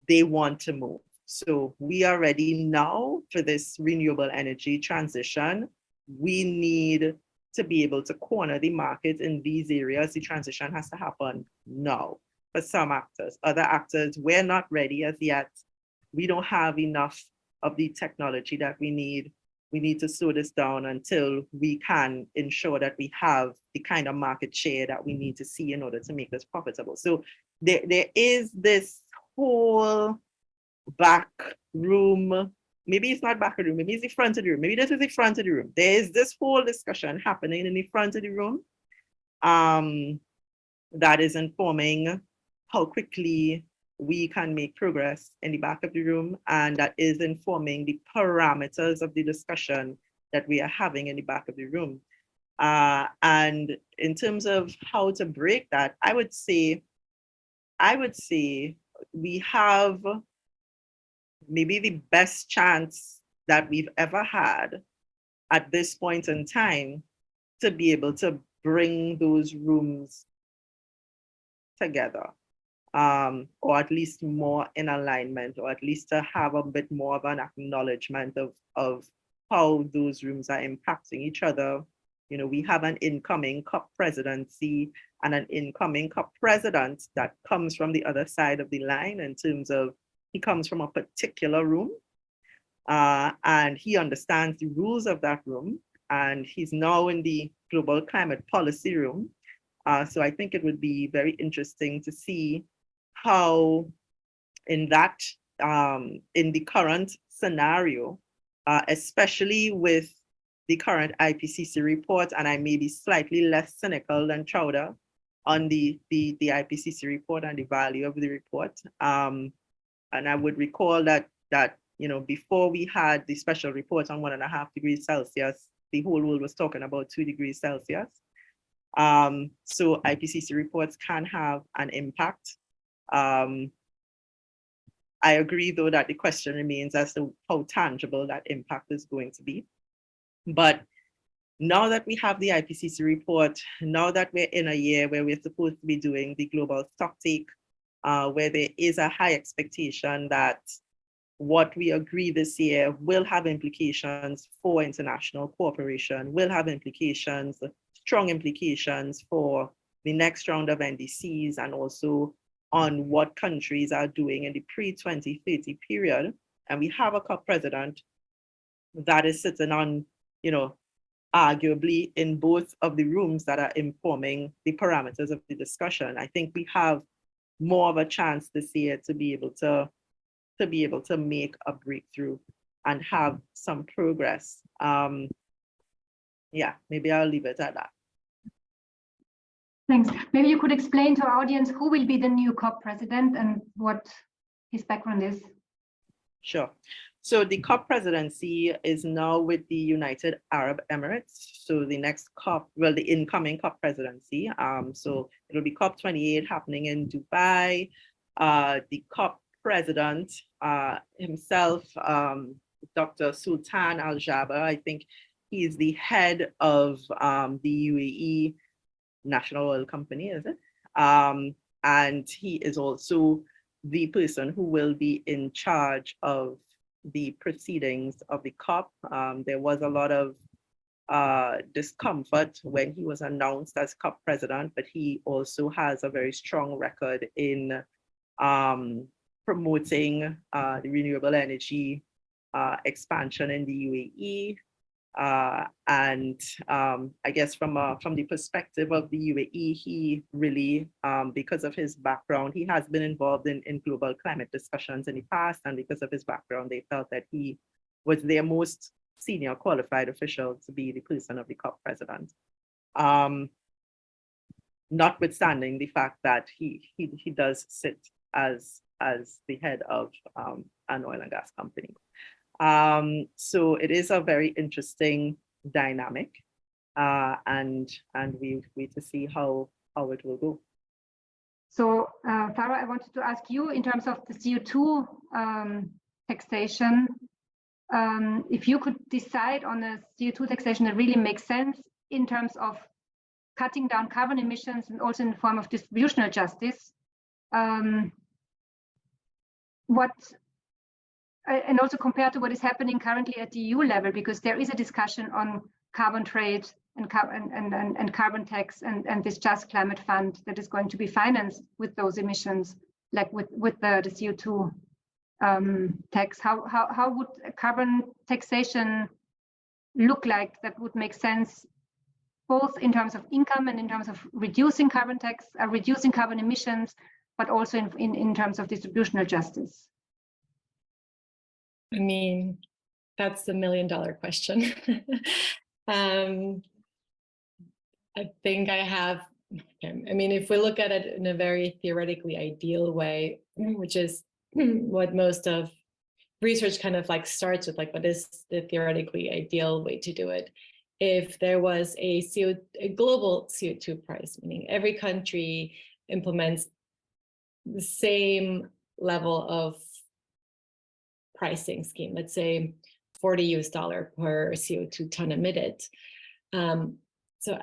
they want to move. So we are ready now for this renewable energy transition. We need to be able to corner the market in these areas. The transition has to happen now for some actors. Other actors, we're not ready as yet. We don't have enough of the technology that we need. We need to slow this down until we can ensure that we have the kind of market share that we need to see in order to make this profitable. So there is this whole back room, maybe it's not back of the room, maybe it's the front of the room, maybe this is the front of the room. There is this whole discussion happening in the front of the room that is informing how quickly we can make progress in the back of the room, and that is informing the parameters of the discussion that we are having in the back of the room. And in terms of how to break that, I would say we have maybe the best chance that we've ever had at this point in time to be able to bring those rooms together, or at least more in alignment, or at least to have a bit more of an acknowledgement of how those rooms are impacting each other. We have an incoming COP presidency and an incoming COP president that comes from the other side of the line in terms of he comes from a particular room, and he understands the rules of that room, and he's now in the global climate policy room. So I think it would be very interesting to see how in the current scenario, especially with the current IPCC report, and I may be slightly less cynical than Chowder on the IPCC report and the value of the report. And I would recall that before we had the special report on 1.5 degrees Celsius, the whole world was talking about 2 degrees Celsius. So IPCC reports can have an impact. I agree, though, that the question remains as to how tangible that impact is going to be. But now that we have the IPCC report, now that we're in a year where we're supposed to be doing the global stocktake, where there is a high expectation that what we agree this year will have implications for international cooperation, will have implications, strong implications for the next round of NDCs, and also on what countries are doing in the pre-2030 period. And we have a COP president that is sitting on, arguably in both of the rooms that are informing the parameters of the discussion. I think we have more of a chance this year to be able to make a breakthrough and have some progress. Yeah, maybe I'll leave it at that. Thanks. Maybe you could explain to our audience who will be the new COP president and what his background is. Sure. So the COP presidency is now with the United Arab Emirates. So the next COP, well, the incoming COP presidency. So it'll be COP 28 happening in Dubai. The COP president himself, Dr. Sultan Al Jaber, I think he's the head of the UAE National Oil Company, is it? And he is also the person who will be in charge of the proceedings of the COP. There was a lot of discomfort when he was announced as COP president, but he also has a very strong record in promoting the renewable energy expansion in the UAE. And I guess from the perspective of the UAE, he really, because of his background, he has been involved in global climate discussions in the past, and because of his background, they felt that he was their most senior qualified official to be the person of the COP president. notwithstanding the fact that he does sit as the head of an oil and gas company. So it is a very interesting dynamic, and we to see how it will go. So, Farah, I wanted to ask you in terms of the CO2 taxation, if you could decide on a CO2 taxation that really makes sense in terms of cutting down carbon emissions and also in the form of distributional justice, and also compared to what is happening currently at the EU level, because there is a discussion on carbon trade and carbon tax and this Just Climate Fund that is going to be financed with those emissions, like with the CO2 tax. How would a carbon taxation look like that would make sense, both in terms of income and in terms of reducing carbon emissions, but also in terms of distributional justice? I mean, that's the $1 million question. I think if we look at it in a very theoretically ideal way, which is what most of research kind of like starts with, like what is the theoretically ideal way to do it? If there was a global CO2 price, meaning every country implements the same level of pricing scheme, let's say $40 per CO2 ton emitted. So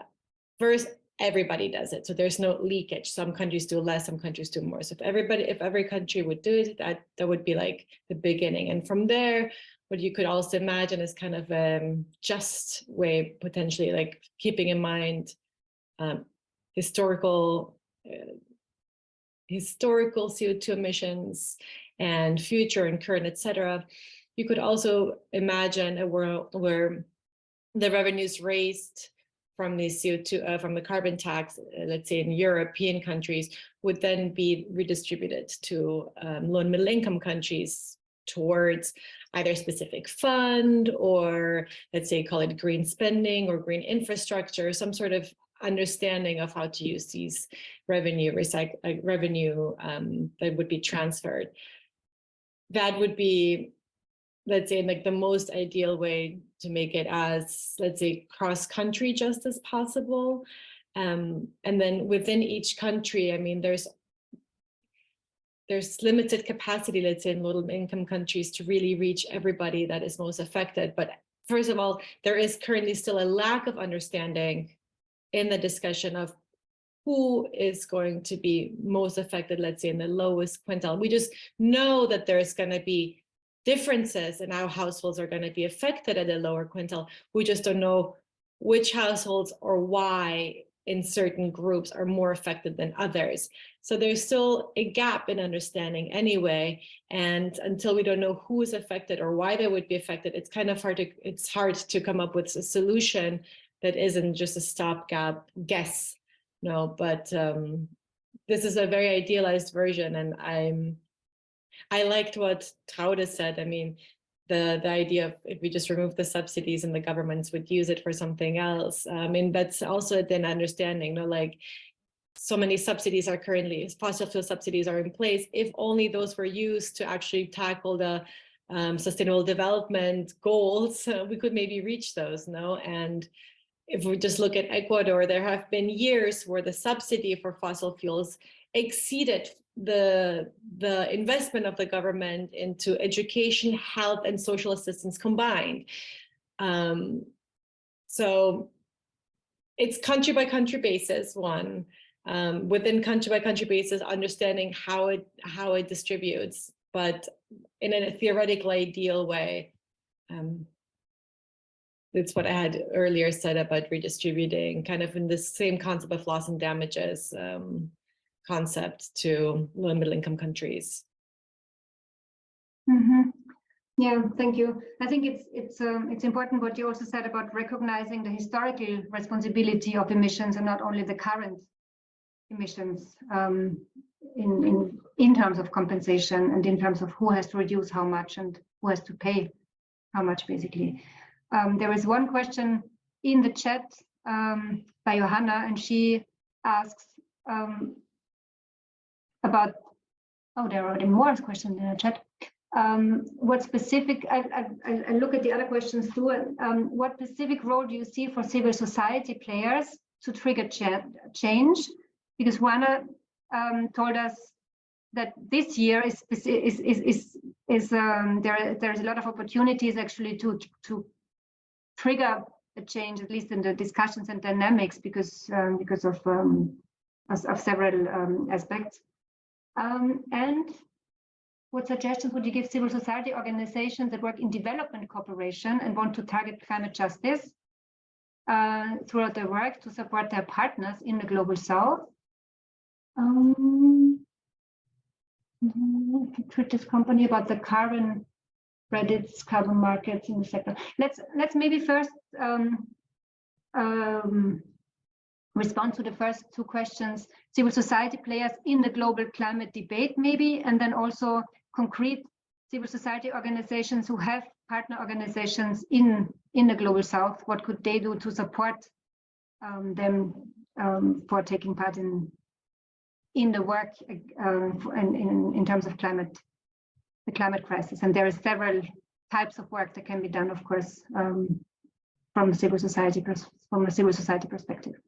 first, everybody does it. So there's no leakage. Some countries do less, some countries do more. So if every country would do it, that would be like the beginning. And from there, what you could also imagine is kind of a just way, potentially, like keeping in mind historical CO2 emissions and future and current, etc. You could also imagine a world where the revenues raised from the CO2, from the carbon tax, let's say in European countries, would then be redistributed to low and middle income countries towards either a specific fund, or let's say call it green spending or green infrastructure, some sort of understanding of how to use these revenue that would be transferred. That would be, let's say, like the most ideal way to make it as, let's say, cross-country just as possible. And then within each country, I mean, there's limited capacity, let's say, in low-income countries to really reach everybody that is most affected. But first of all, there is currently still a lack of understanding in the discussion of who is going to be most affected, let's say, in the lowest quintile. We just know that there's going to be differences in how households are going to be affected at a lower quintile. We just don't know which households or why in certain groups are more affected than others. So there's still a gap in understanding anyway. And until we don't know who is affected or why they would be affected, it's kind of hard to come up with a solution that isn't just a stopgap guess. No, but this is a very idealized version, and I liked what Traude said. I mean, the idea of if we just remove the subsidies and the governments would use it for something else. I mean, that's also then understanding, like so many subsidies are currently, fossil fuel subsidies are in place. If only those were used to actually tackle the sustainable development goals, we could maybe reach those, And if we just look at Ecuador, there have been years where the subsidy for fossil fuels exceeded the investment of the government into education, health, and social assistance combined. So it's country by country basis, one. Within country by country basis, understanding how it distributes, but in a theoretical ideal way. It's what I had earlier said about redistributing, kind of in the same concept of loss and damages concept to low and middle income countries. Mm-hmm. Yeah, thank you. I think it's important what you also said about recognizing the historical responsibility of emissions and not only the current emissions in terms of compensation and in terms of who has to reduce how much and who has to pay how much, basically. There is one question in the chat by Johanna, and she asks, about, oh, there are already more questions in the chat. What specific, I look at the other questions too. What specific role do you see for civil society players to trigger change? Because Juana told us that this year there's a lot of opportunities actually to trigger a change, at least in the discussions and dynamics, because of several aspects. And what suggestions would you give civil society organizations that work in development cooperation and want to target climate justice throughout their work to support their partners in the global south? Treat this company about the carbon credits, carbon markets in the sector. Let's maybe first respond to the first two questions. Civil society players in the global climate debate, maybe, and then also concrete civil society organizations who have partner organizations in the global south. What could they do to support them for taking part in the work in terms of the climate crisis? And there are several types of work that can be done, of course, from a civil society perspective.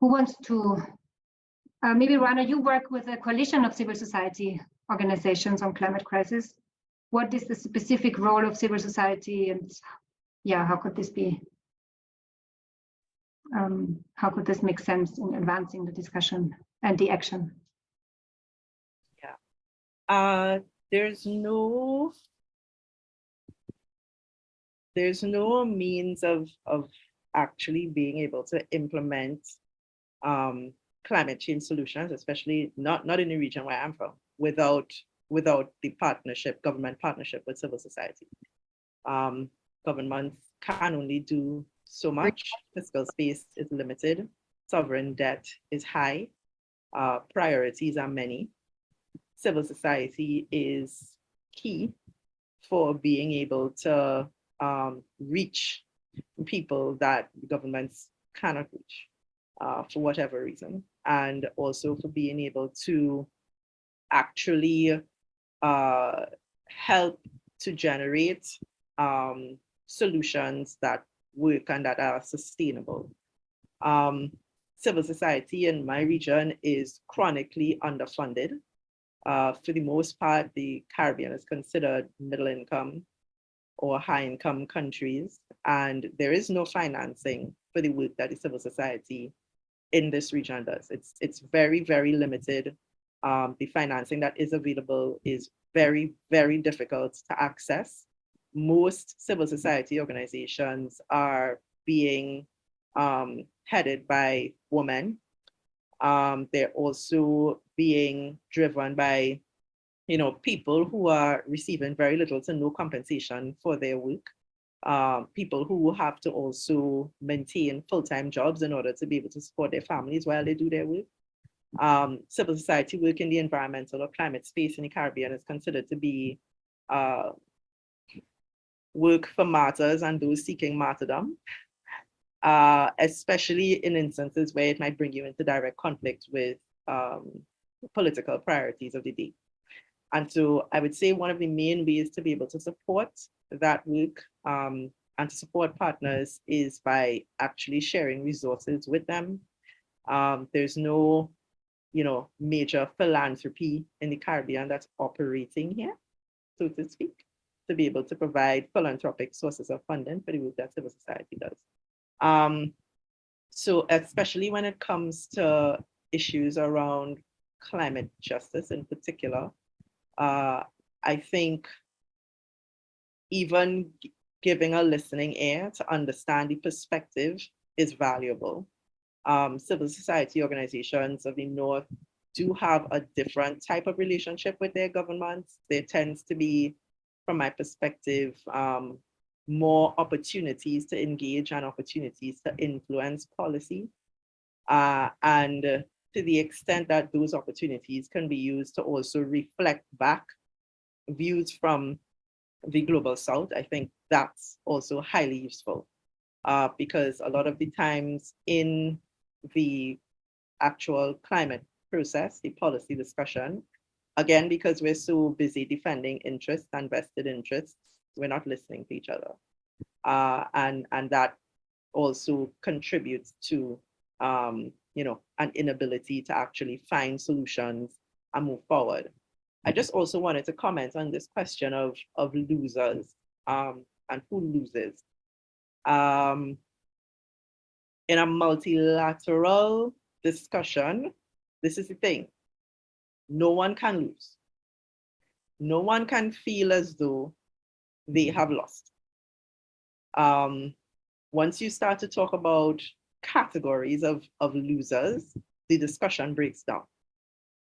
Who wants to? Maybe Rana, you work with a coalition of civil society organizations on climate crisis. What is the specific role of civil society, and yeah, how could this be? How could this make sense in advancing the discussion and the action? Yeah, there's no means of actually being able to implement climate change solutions, especially not in the region where I'm from, without the government partnership with civil society. Governments can only do so much. Fiscal space is limited. Sovereign debt is high. Priorities are many. Civil society is key for being able to reach people that governments cannot reach for whatever reason, and also for being able to actually help to generate solutions that work and that are sustainable. Civil society in my region is chronically underfunded. For the most part, the Caribbean is considered middle income or high income countries, and there is no financing for the work that the civil society in this region does. It's very, very limited. The financing that is available is very, very difficult to access. Most civil society organizations are being headed by women. They're also being driven by, people who are receiving very little to no compensation for their work. People who have to also maintain full-time jobs in order to be able to support their families while they do their work. Civil society work in the environmental or climate space in the Caribbean is considered to be work for martyrs and those seeking martyrdom, especially in instances where it might bring you into direct conflict with political priorities of the day. And so I would say one of the main ways to be able to support that work and to support partners is by actually sharing resources with them. There's no, major philanthropy in the Caribbean that's operating here, so to speak, to be able to provide philanthropic sources of funding for the work that civil society does. So especially when it comes to issues around climate justice in particular, I think even giving a listening ear to understand the perspective is valuable. Civil society organizations of the North do have a different type of relationship with their governments. There tends to be, from my perspective, more opportunities to engage and opportunities to influence policy. And to the extent that those opportunities can be used to also reflect back views from the global South, I think that's also highly useful, because a lot of the times in the actual climate process, the policy discussion. Again, because we're so busy defending interests and vested interests, we're not listening to each other. And that also contributes to, you know, an inability to actually find solutions and move forward. I just also wanted to comment on this question of losers and who loses. In a multilateral discussion, this is the thing. No one can lose. No one can feel as though they have lost. Once you start to talk about categories of losers, the discussion breaks down,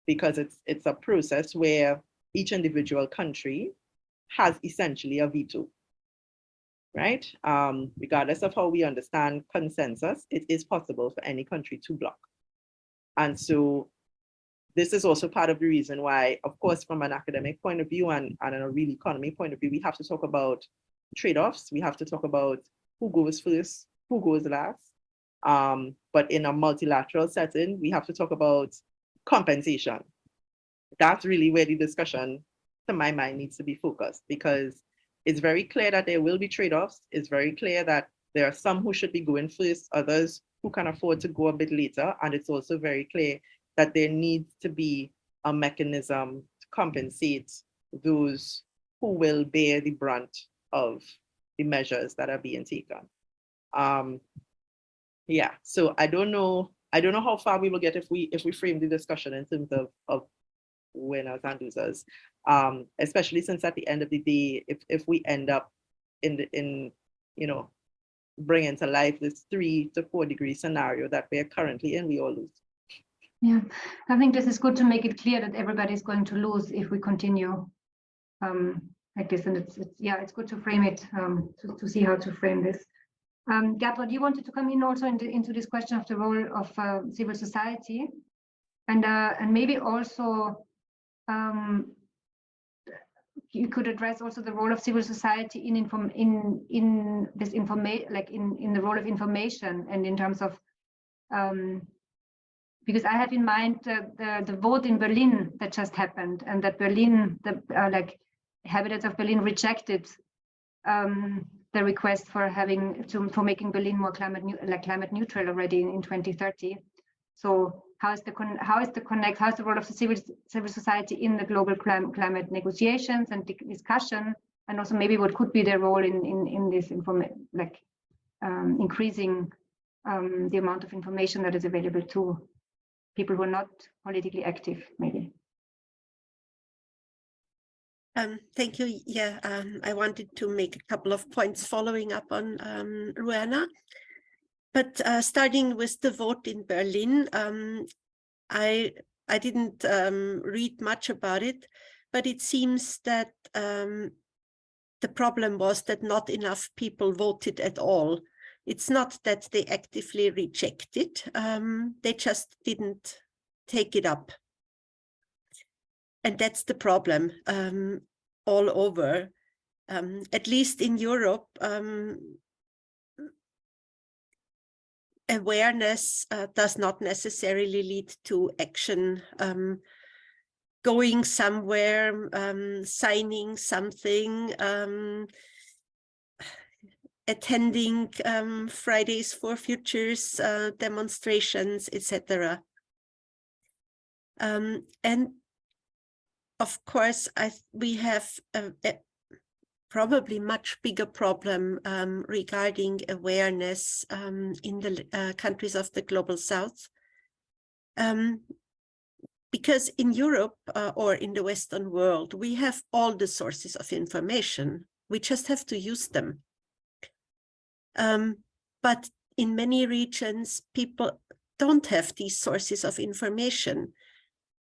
because it's a process where each individual country has essentially a veto, right? Regardless of how we understand consensus, it is possible for any country to block. And so this is also part of the reason why, of course, from an academic point of view and a real economy point of view, we have to talk about trade-offs. We have to talk about who goes first, who goes last. But in a multilateral setting, we have to talk about compensation. That's really where the discussion, to my mind, needs to be focused, because it's very clear that there will be trade-offs. It's very clear that there are some who should be going first, others who can afford to go a bit later. And it's also very clear that there needs to be a mechanism to compensate those who will bear the brunt of the measures that are being taken. Yeah, so I don't know how far we will get if we frame the discussion in terms of winners and losers, especially since at the end of the day, if we end up in you know, bringing to life this 3 to 4 degree scenario that we're currently in, we all lose. Yeah, I think this is good to make it clear that everybody's going to lose if we continue like this, and it's good to frame it, to see how to frame this. Gertrud, you wanted to come in also into this question of the role of civil society, and maybe also you could address also the role of civil society in this information, like in the role of information, and in terms of because I have in mind the vote in Berlin that just happened, and that Berlin, the inhabitants of Berlin rejected the request for making Berlin more climate neutral already in 2030. So how's the role of the civil society in the global climate negotiations and discussion, and also maybe what could be their role in this increasing the amount of information that is available to people who are not politically active, maybe. Thank you. Yeah, I wanted to make a couple of points following up on Ruana. But starting with the vote in Berlin, I didn't read much about it, but it seems that the problem was that not enough people voted at all. It's not that they actively rejected, they just didn't take it up. And that's the problem all over, at least in Europe. Awareness does not necessarily lead to action. Going somewhere, signing something, attending Fridays for Futures demonstrations, etc. And of course, we have a probably much bigger problem regarding awareness in the countries of the Global South. Because in Europe or in the Western world, we have all the sources of information. We just have to use them. But in many regions, people don't have these sources of information.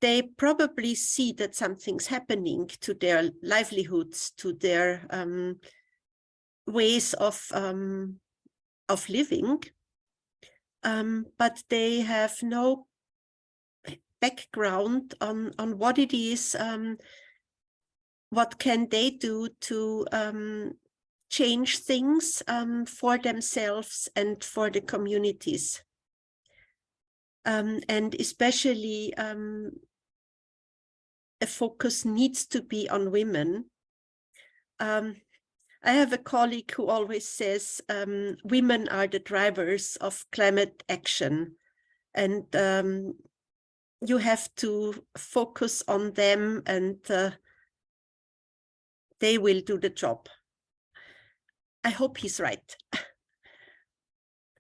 They probably see that something's happening to their livelihoods, to their ways of living, but they have no background on what it is, what can they do to change things for themselves and for the communities. and especially a focus needs to be on women. I have a colleague who always says women are the drivers of climate action, and you have to focus on them, and they will do the job. I hope he's right.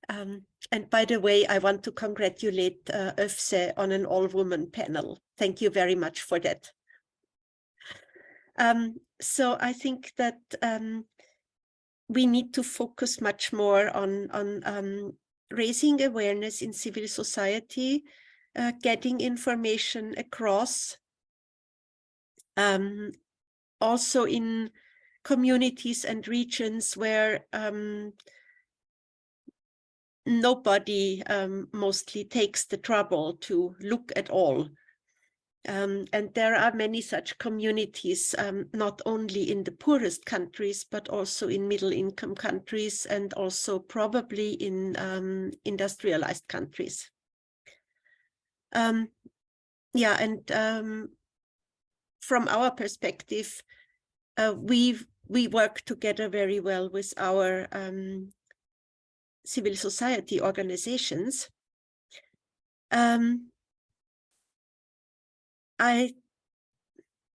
And by the way, I want to congratulate ÖFSE on an all-woman panel. Thank you very much for that. So I think that we need to focus much more on raising awareness in civil society, getting information across, also in communities and regions where nobody mostly takes the trouble to look at all. And there are many such communities, not only in the poorest countries, but also in middle-income countries, and also probably in industrialized countries. Yeah, and from our perspective, we work together very well with our civil society organizations. I'm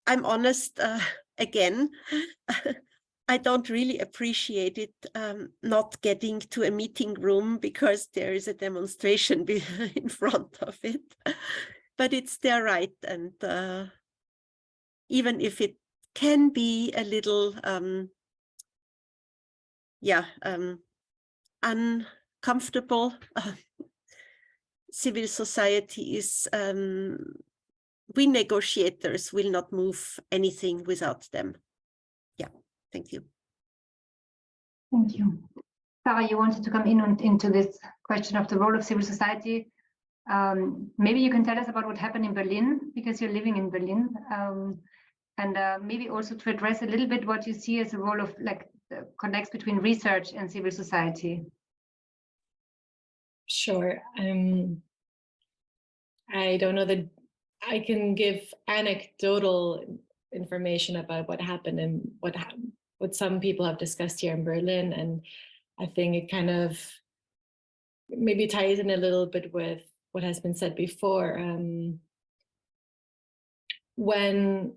honest, again, I don't really appreciate it not getting to a meeting room because there is a demonstration in front of it, but it's their right. And even if it can be a little, uncomfortable, civil society is, we negotiators will not move anything without them. Yeah, thank you. Thank you. Sarah, you wanted to come in into this question of the role of civil society. Maybe you can tell us about what happened in Berlin, because you're living in Berlin, and maybe also to address a little bit what you see as a role of, like, the connects between research and civil society. Sure. I don't know that I can give anecdotal information about what happened and what some people have discussed here in Berlin. And I think it kind of maybe ties in a little bit with what has been said before. When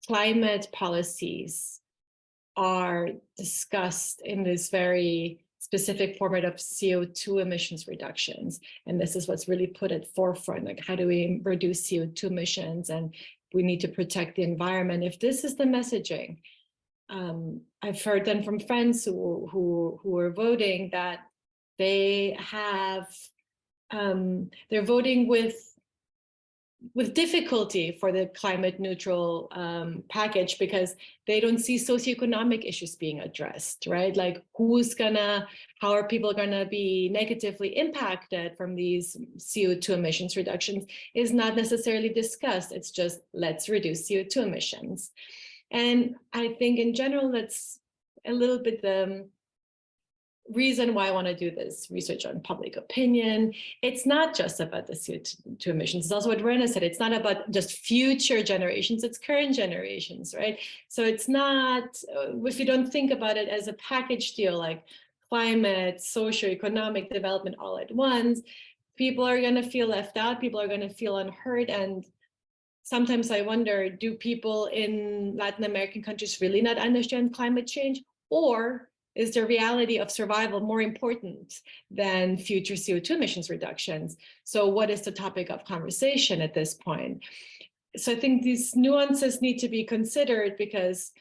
climate policies are discussed in this very specific format of CO2 emissions reductions, and this is what's really put at forefront, like how do we reduce CO2 emissions, and we need to protect the environment. If this is the messaging, I've heard then from friends who are voting that they have, they're voting with difficulty for the climate neutral package because they don't see socioeconomic issues being addressed, right? Like how are people gonna be negatively impacted from these CO2 emissions reductions is not necessarily discussed. It's just, let's reduce CO2 emissions. And I think in general, that's a little bit the reason why I want to do this research on public opinion. It's not just about the CO2 emissions. It's also what Verena said. It's not about just future generations, it's current generations, right? So it's not, if you don't think about it as a package deal, like climate, socioeconomic development all at once, people are going to feel left out, people are going to feel unheard. And sometimes I wonder, do people in Latin American countries really not understand climate change? Or is the reality of survival more important than future CO2 emissions reductions? So what is the topic of conversation at this point? So I think these nuances need to be considered because,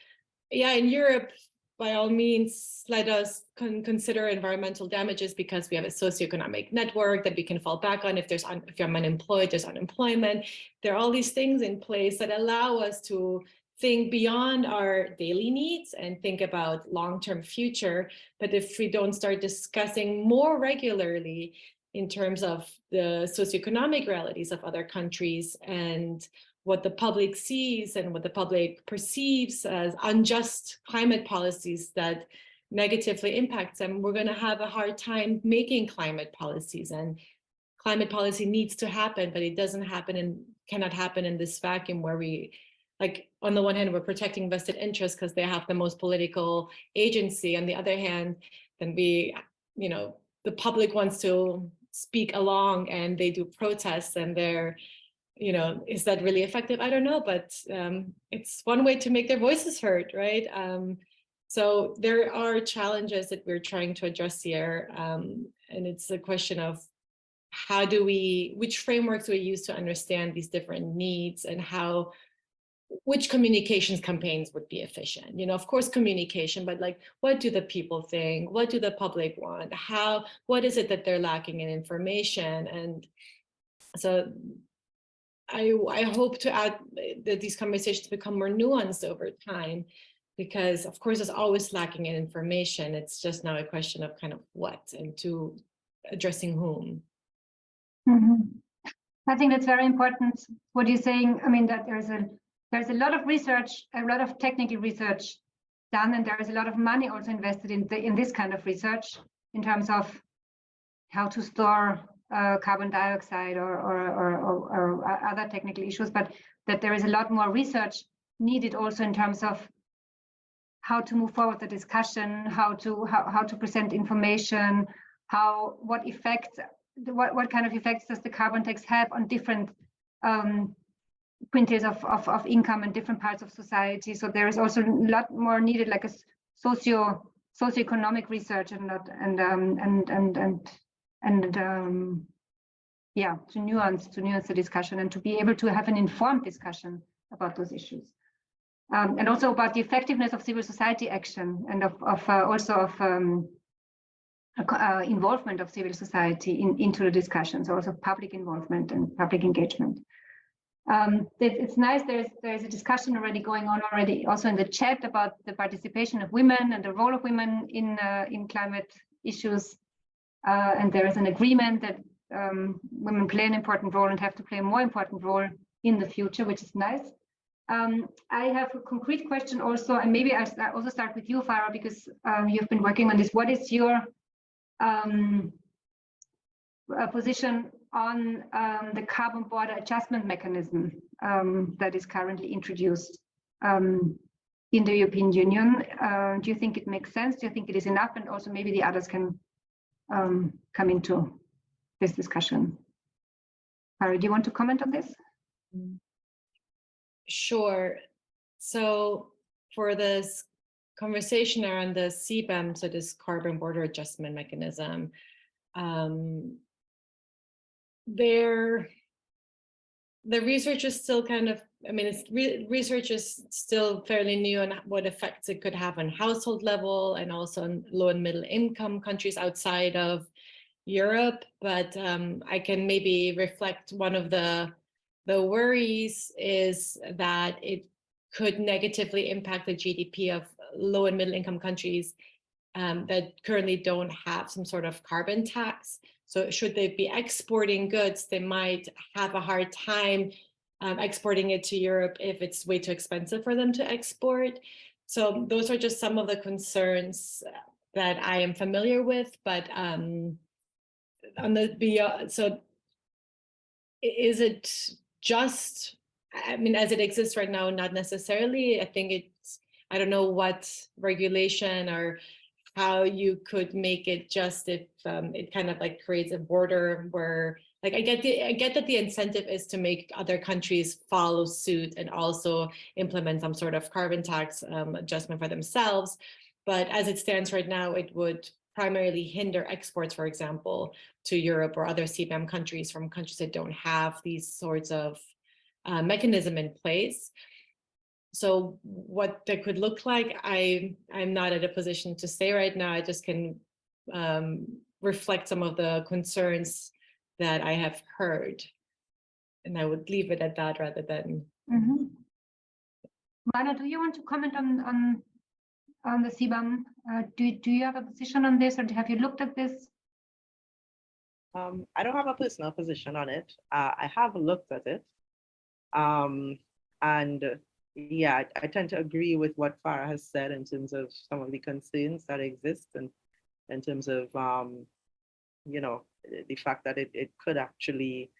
yeah, in Europe, by all means, let us consider environmental damages because we have a socioeconomic network that we can fall back on. If you're unemployed, there's unemployment. There are all these things in place that allow us to think beyond our daily needs and think about long-term future. But if we don't start discussing more regularly in terms of the socioeconomic realities of other countries and what the public sees and what the public perceives as unjust climate policies that negatively impact them, we're going to have a hard time making climate policies. And climate policy needs to happen, but it doesn't happen and cannot happen in this vacuum where we, like, on the one hand, we're protecting vested interests because they have the most political agency. On the other hand, then we, the public wants to speak along and they do protests and they're, is that really effective? I don't know, but it's one way to make their voices heard, right? So there are challenges that we're trying to address here. And it's a question of which frameworks do we use to understand these different needs, and which communications campaigns would be efficient? Of course, communication, but like, what do the people think? What do the public want? What is it that they're lacking in information? And so I hope to add that these conversations become more nuanced over time, because of course it's always lacking in information. It's just now a question of kind of what and to addressing whom. I think that's very important what you're saying. I mean, that there's a lot of research, a lot of technical research done, and there is a lot of money also invested in this kind of research in terms of how to store carbon dioxide or other technical issues, but that there is a lot more research needed also in terms of how to move forward the discussion, how to present information, what kind of effects does the carbon tax have on different quintiles of income in different parts of society. So there is also a lot more needed, like a socioeconomic research to nuance the discussion and to be able to have an informed discussion about those issues. And also about the effectiveness of civil society action and also involvement of civil society into the discussions, also public involvement and public engagement. It's nice. There's a discussion already going on also in the chat about the participation of women and the role of women in climate issues, and there is an agreement that women play an important role and have to play a more important role in the future, which is nice. I have a concrete question also, and maybe I also start with you, Farah, because you've been working on this. What is your position on the carbon border adjustment mechanism that is currently introduced in the European Union? Do you think it makes sense? Do you think it is enough? And also maybe the others can come into this discussion. Farah, do you want to comment on this? Sure. So for this conversation around the CBAM, so this carbon border adjustment mechanism, the research is still kind of, research is still fairly new on what effects it could have on household level and also on low and middle income countries outside of Europe. But I can maybe reflect one of the worries is that it could negatively impact the GDP of low and middle income countries that currently don't have some sort of carbon tax. So should they be exporting goods, they might have a hard time exporting it to Europe if it's way too expensive for them to export. So those are just some of the concerns that I am familiar with. But so is it just, as it exists right now, not necessarily. I think I don't know what regulation or how you could make it just if it kind of like creates a border where, like, I get that the incentive is to make other countries follow suit and also implement some sort of carbon tax adjustment for themselves. But as it stands right now, it would primarily hinder exports, for example, to Europe or other CBAM countries from countries that don't have these sorts of mechanism in place. So what that could look like, I'm not at a position to say right now. I just can reflect some of the concerns that I have heard, and I would leave it at that rather than. Manu, do you want to comment on the CBAM? Do you have a position on this, or have you looked at this? I don't have a personal position on it. I have looked at it, and yeah, I tend to agree with what Farah has said in terms of some of the concerns that exist, and in terms of you know, the fact that it could actually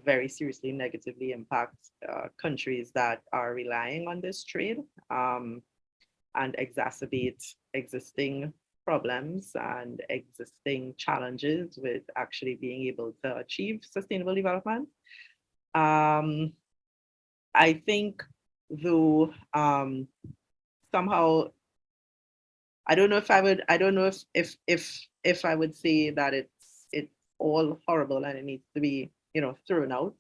very seriously negatively impact countries that are relying on this trade, and exacerbate existing problems and existing challenges with actually being able to achieve sustainable development. I think, though, somehow, I don't know if I would, I don't know if I would say that it's all horrible and it needs to be, you know, thrown out.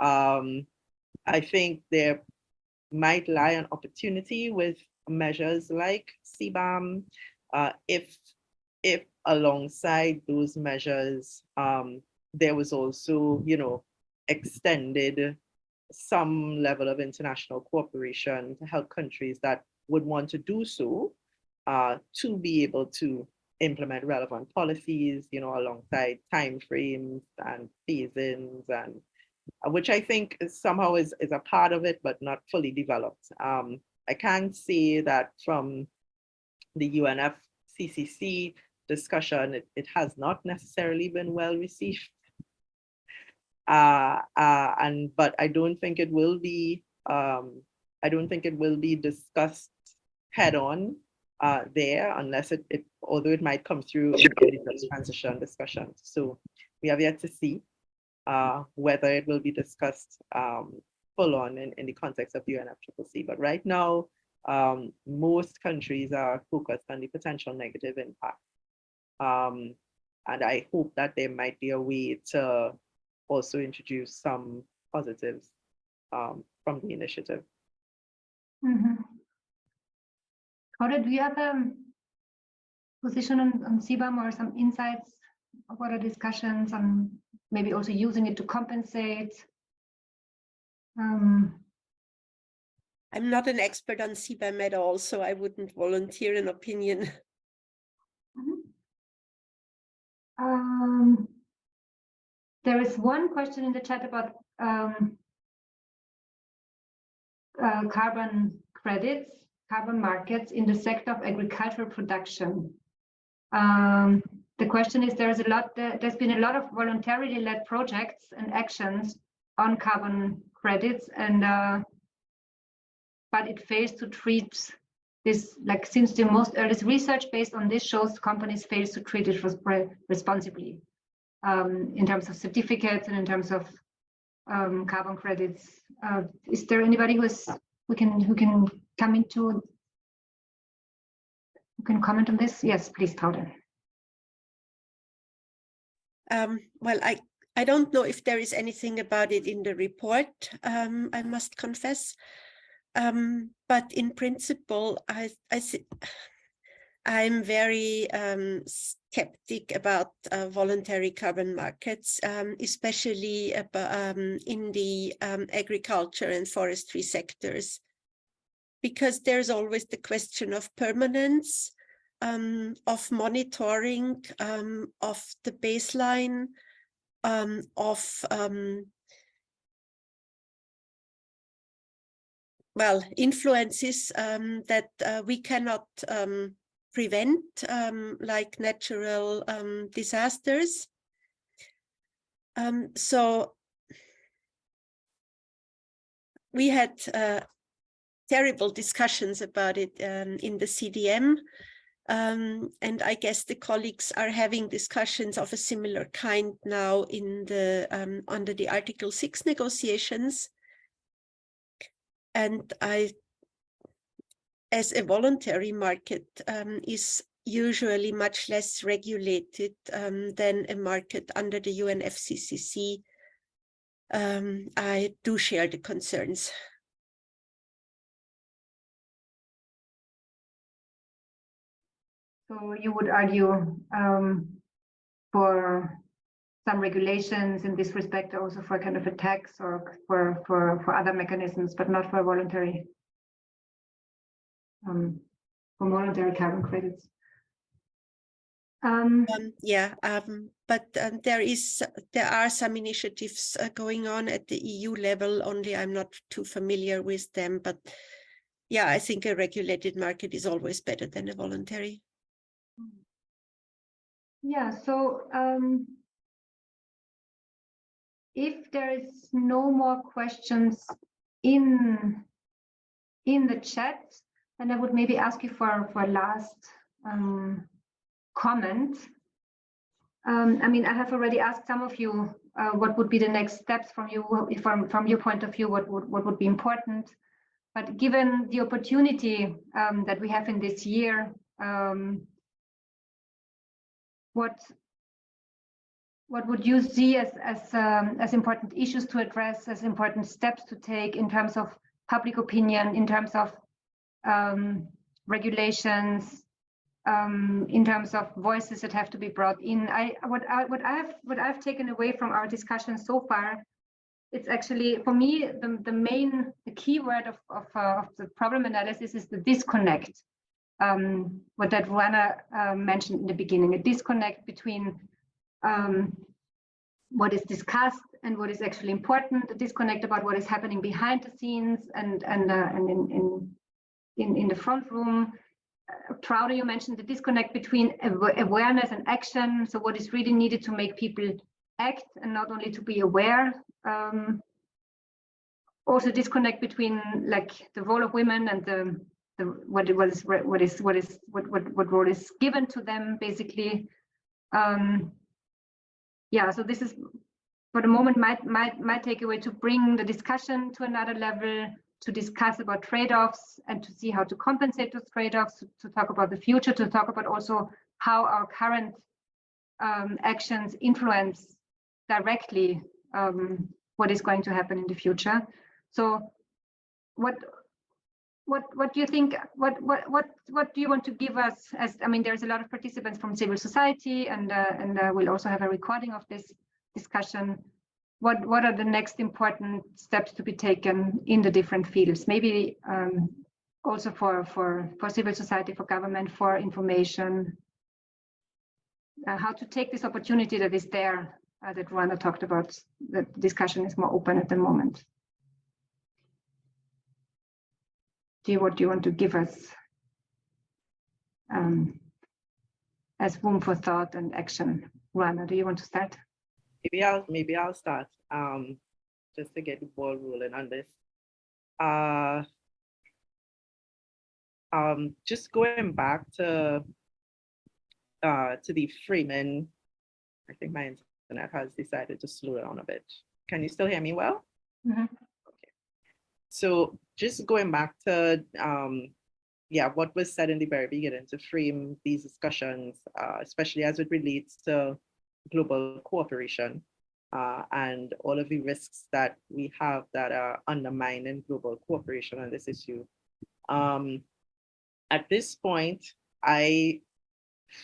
I think there might lie an opportunity with measures like CBAM, if alongside those measures, there was also, you know, extended some level of international cooperation to help countries that would want to do so, to be able to implement relevant policies, you know, alongside timeframes and phase-ins, and which I think somehow is a part of it, but not fully developed. I can say that from the UNFCCC discussion, it has not necessarily been well received. But I don't think it will be. I don't think it will be discussed head on there, unless although it might come through in the transition discussion. So we have yet to see whether it will be discussed full on in the context of the UNFCCC. But right now, most countries are focused on the potential negative impact. And I hope that there might be a way to also introduce some positives from the initiative. Claudia, do you have a position on CBAM or some insights? What are discussions on maybe also using it to compensate? I'm not an expert on CBAM at all, so I wouldn't volunteer an opinion. There is one question in the chat about carbon credits, carbon markets in the sector of agricultural production. The question is, there's been a lot of voluntarily led projects and actions on carbon credits, and but it fails to treat this, like, since the most earliest research based on this shows companies fail to treat it responsibly in terms of certificates and in terms of carbon credits. Is there anybody who can comment on this? Yes, please, Claudia. Well, I don't know if there is anything about it in the report, I must confess. But in principle, I'm very skeptic about voluntary carbon markets, especially in the agriculture and forestry sectors, because there's always the question of permanence, of monitoring, of the baseline, of well, influences that we cannot prevent, like natural disasters. So we had terrible discussions about it in the CDM. And I guess the colleagues are having discussions of a similar kind now in the under the Article 6 negotiations. And as a voluntary market is usually much less regulated than a market under the UNFCCC, I do share the concerns. So you would argue for some regulations in this respect, also for kind of a tax or for other mechanisms, but not for voluntary carbon credits. Yeah, but there are some initiatives going on at the EU level, only I'm not too familiar with them. But yeah, I think a regulated market is always better than a voluntary. Yeah, so if there is no more questions in the chat, then I would maybe ask you for a last comment. I mean, I have already asked some of you what would be the next steps from you, from your point of view, what would be important. But given the opportunity that we have in this year, what would you see as important issues to address, as important steps to take in terms of public opinion, in terms of regulations, in terms of voices that have to be brought in? What I've taken away from our discussion so far, it's actually, for me, the key word of the problem analysis is the disconnect. What that Ruana mentioned in the beginning, a disconnect between what is discussed and what is actually important, a disconnect about what is happening behind the scenes and in the front room. Trouder, you mentioned the disconnect between awareness and action. So what is really needed to make people act and not only to be aware. Also disconnect between like the role of women and what role is given to them, basically. Yeah, so this is for the moment my takeaway, to bring the discussion to another level, to discuss about trade-offs and to see how to compensate those trade-offs, to talk about the future, to talk about also how our current actions influence directly what is going to happen in the future. So what do you think, what do you want to give us as, I mean, there's a lot of participants from civil society, and we'll also have a recording of this discussion. What are the next important steps to be taken in the different fields? Maybe also for civil society, for government, for information, how to take this opportunity that is there, that Ruana talked about. The discussion is more open at the moment. What do you want to give us as room for thought and action? Ruana, do you want to start? Maybe I'll start just to get the ball rolling on this. Just going back to the framing, I think my internet has decided to slow down a bit. Can you still hear me well? Mm-hmm. Okay. So just going back to what was said in the very beginning, to frame these discussions, especially as it relates to global cooperation and all of the risks that we have that are undermining global cooperation on this issue. At this point, I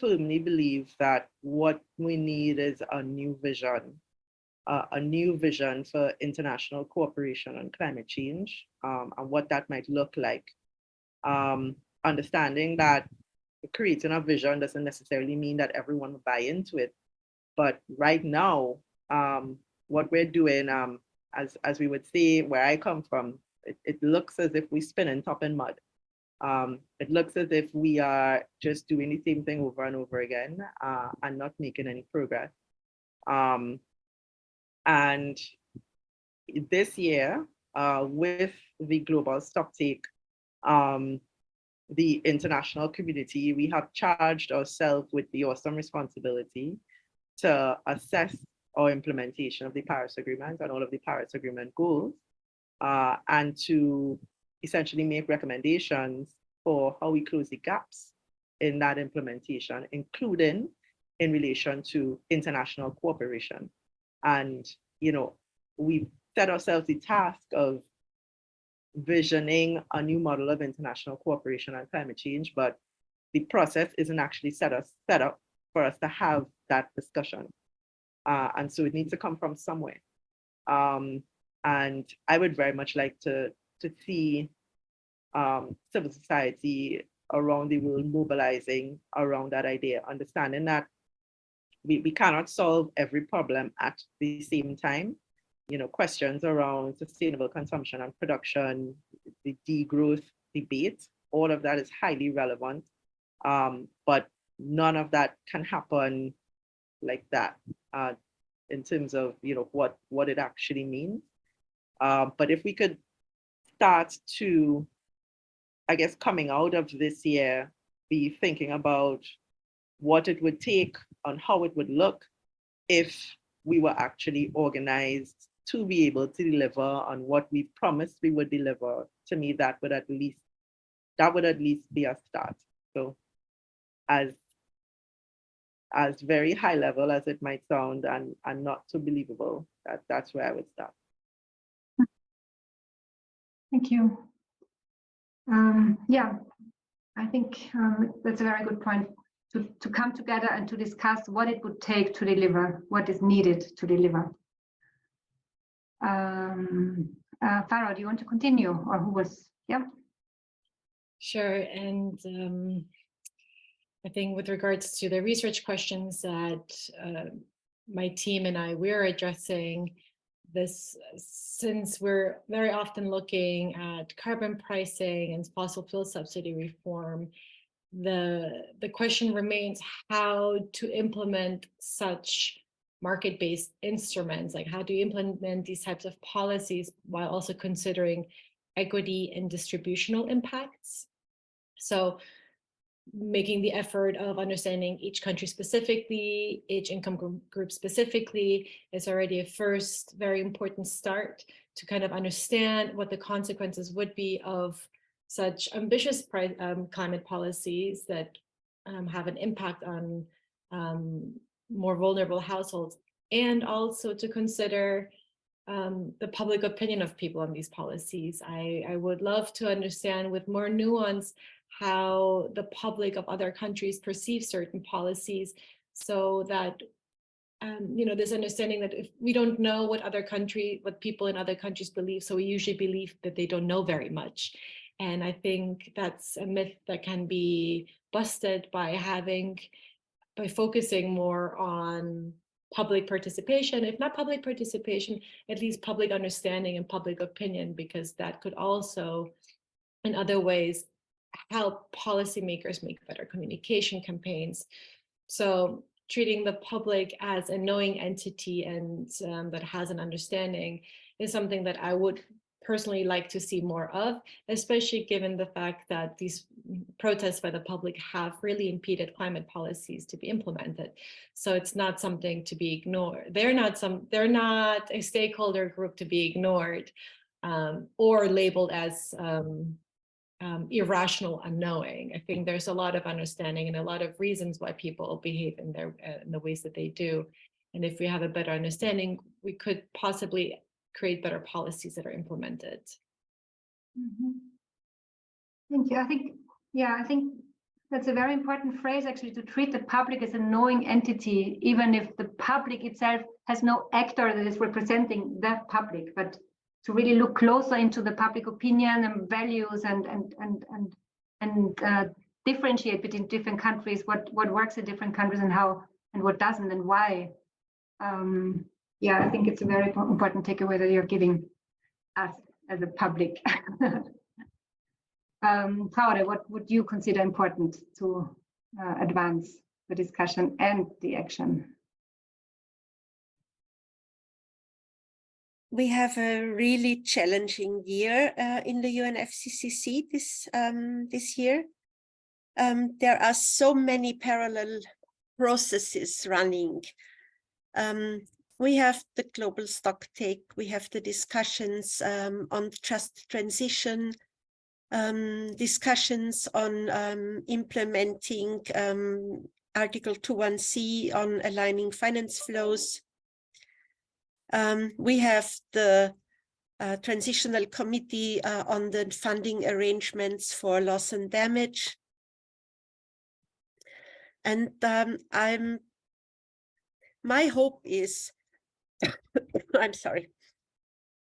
firmly believe that what we need is a new vision for international cooperation on climate change, and what that might look like. Understanding that creating a vision doesn't necessarily mean that everyone will buy into it. But right now, what we're doing, as we would say, where I come from, it looks as if we spin in top in mud. It looks as if we are just doing the same thing over and over again and not making any progress. And this year, with the global stocktake, the international community, we have charged ourselves with the awesome responsibility to assess our implementation of the Paris Agreement and all of the Paris Agreement goals, and to essentially make recommendations for how we close the gaps in that implementation, including in relation to international cooperation. And, you know, we set ourselves the task of visioning a new model of international cooperation on climate change, but the process isn't actually set up for us to have that discussion. And so it needs to come from somewhere. And I would very much like to see civil society around the world mobilizing around that idea, understanding that we cannot solve every problem at the same time. You know, questions around sustainable consumption and production, the degrowth debate, all of that is highly relevant. But none of that can happen like that in terms of, you know, what it actually means. But if we could start to, I guess, coming out of this year, be thinking about what it would take and how it would look if we were actually organized to be able to deliver on what we promised we would deliver. To me, that would at least be a start. So as very high level as it might sound and not so believable, that's where I would start. Thank you. Yeah, I think that's a very good point, to come together and to discuss what it would take to deliver, what is needed to deliver. Farah, do you want to continue, or who was? Yeah. Sure, and I think with regards to the research questions that my team and we're addressing this, since we're very often looking at carbon pricing and fossil fuel subsidy reform, the question remains how to implement such market-based instruments, like how do you implement these types of policies while also considering equity and distributional impacts. So making the effort of understanding each country specifically, each income group specifically is already a first very important start to kind of understand what the consequences would be of such ambitious climate policies that have an impact on more vulnerable households, and also to consider the public opinion of people on these policies. I would love to understand with more nuance how the public of other countries perceive certain policies, so that you know, this understanding that if we don't know what people in other countries believe, so we usually believe that they don't know very much. And I think that's a myth that can be busted by focusing more on public participation, if not public participation, at least public understanding and public opinion, because that could also in other ways help policymakers make better communication campaigns. So treating the public as a knowing entity and that has an understanding is something that I would personally like to see more of, especially given the fact that these protests by the public have really impeded climate policies to be implemented. So it's not something to be ignored. They're not a stakeholder group to be ignored or labeled as irrational unknowing. I think there's a lot of understanding and a lot of reasons why people behave in the ways that they do. And if we have a better understanding, we could possibly create better policies that are implemented. Mm-hmm. Thank you. I think that's a very important phrase, actually, to treat the public as a knowing entity, even if the public itself has no actor that is representing the public, but to really look closer into the public opinion and values and differentiate between different countries, what works in different countries and how and what doesn't and why. Yeah, I think it's a very important takeaway that you're giving us as a public. Paula, what would you consider important to advance the discussion and the action? We have a really challenging year in the UNFCCC this year. There are so many parallel processes running. We have the global stocktake, we have the discussions on just transition, discussions on implementing Article 21C on aligning finance flows. We have the transitional committee on the funding arrangements for loss and damage. And my hope is, I'm sorry,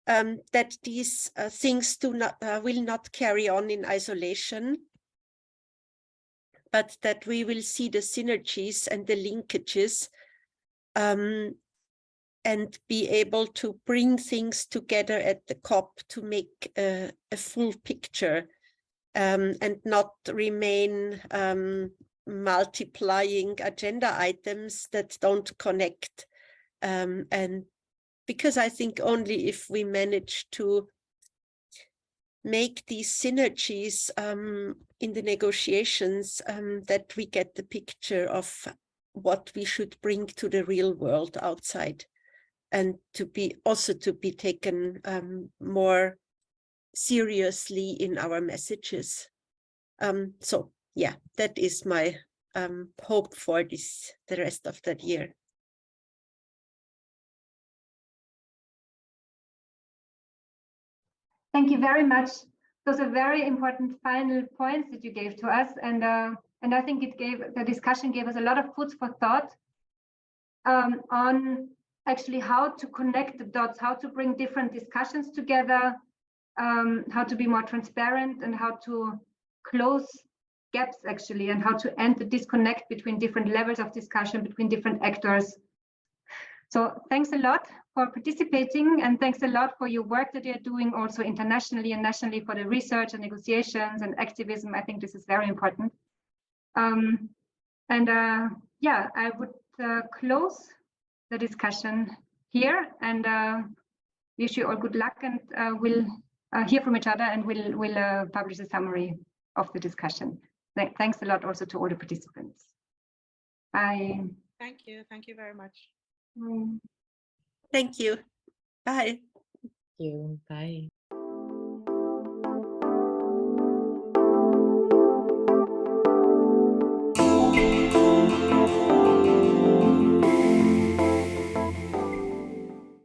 that these things will not carry on in isolation, but that we will see the synergies and the linkages and be able to bring things together at the COP to make a full picture and not remain multiplying agenda items that don't connect. And because I think only if we manage to make these synergies in the negotiations that we get the picture of what we should bring to the real world outside, and to be taken more seriously in our messages. So yeah, that is my hope for the rest of that year. Thank you very much. Those are very important final points that you gave to us, and I think the discussion gave us a lot of food for thought on actually how to connect the dots, how to bring different discussions together, how to be more transparent, and how to close gaps actually, and how to end the disconnect between different levels of discussion between different actors. So thanks a lot for participating, and thanks a lot for your work that you're doing also internationally and nationally for the research and negotiations and activism. I think this is very important. Yeah, I would close the discussion here, and wish you all good luck, and we'll hear from each other, and we'll publish a summary of the discussion. Thanks a lot also to all the participants. Bye. Thank you very much. Thank you. Bye. Thank you. Bye.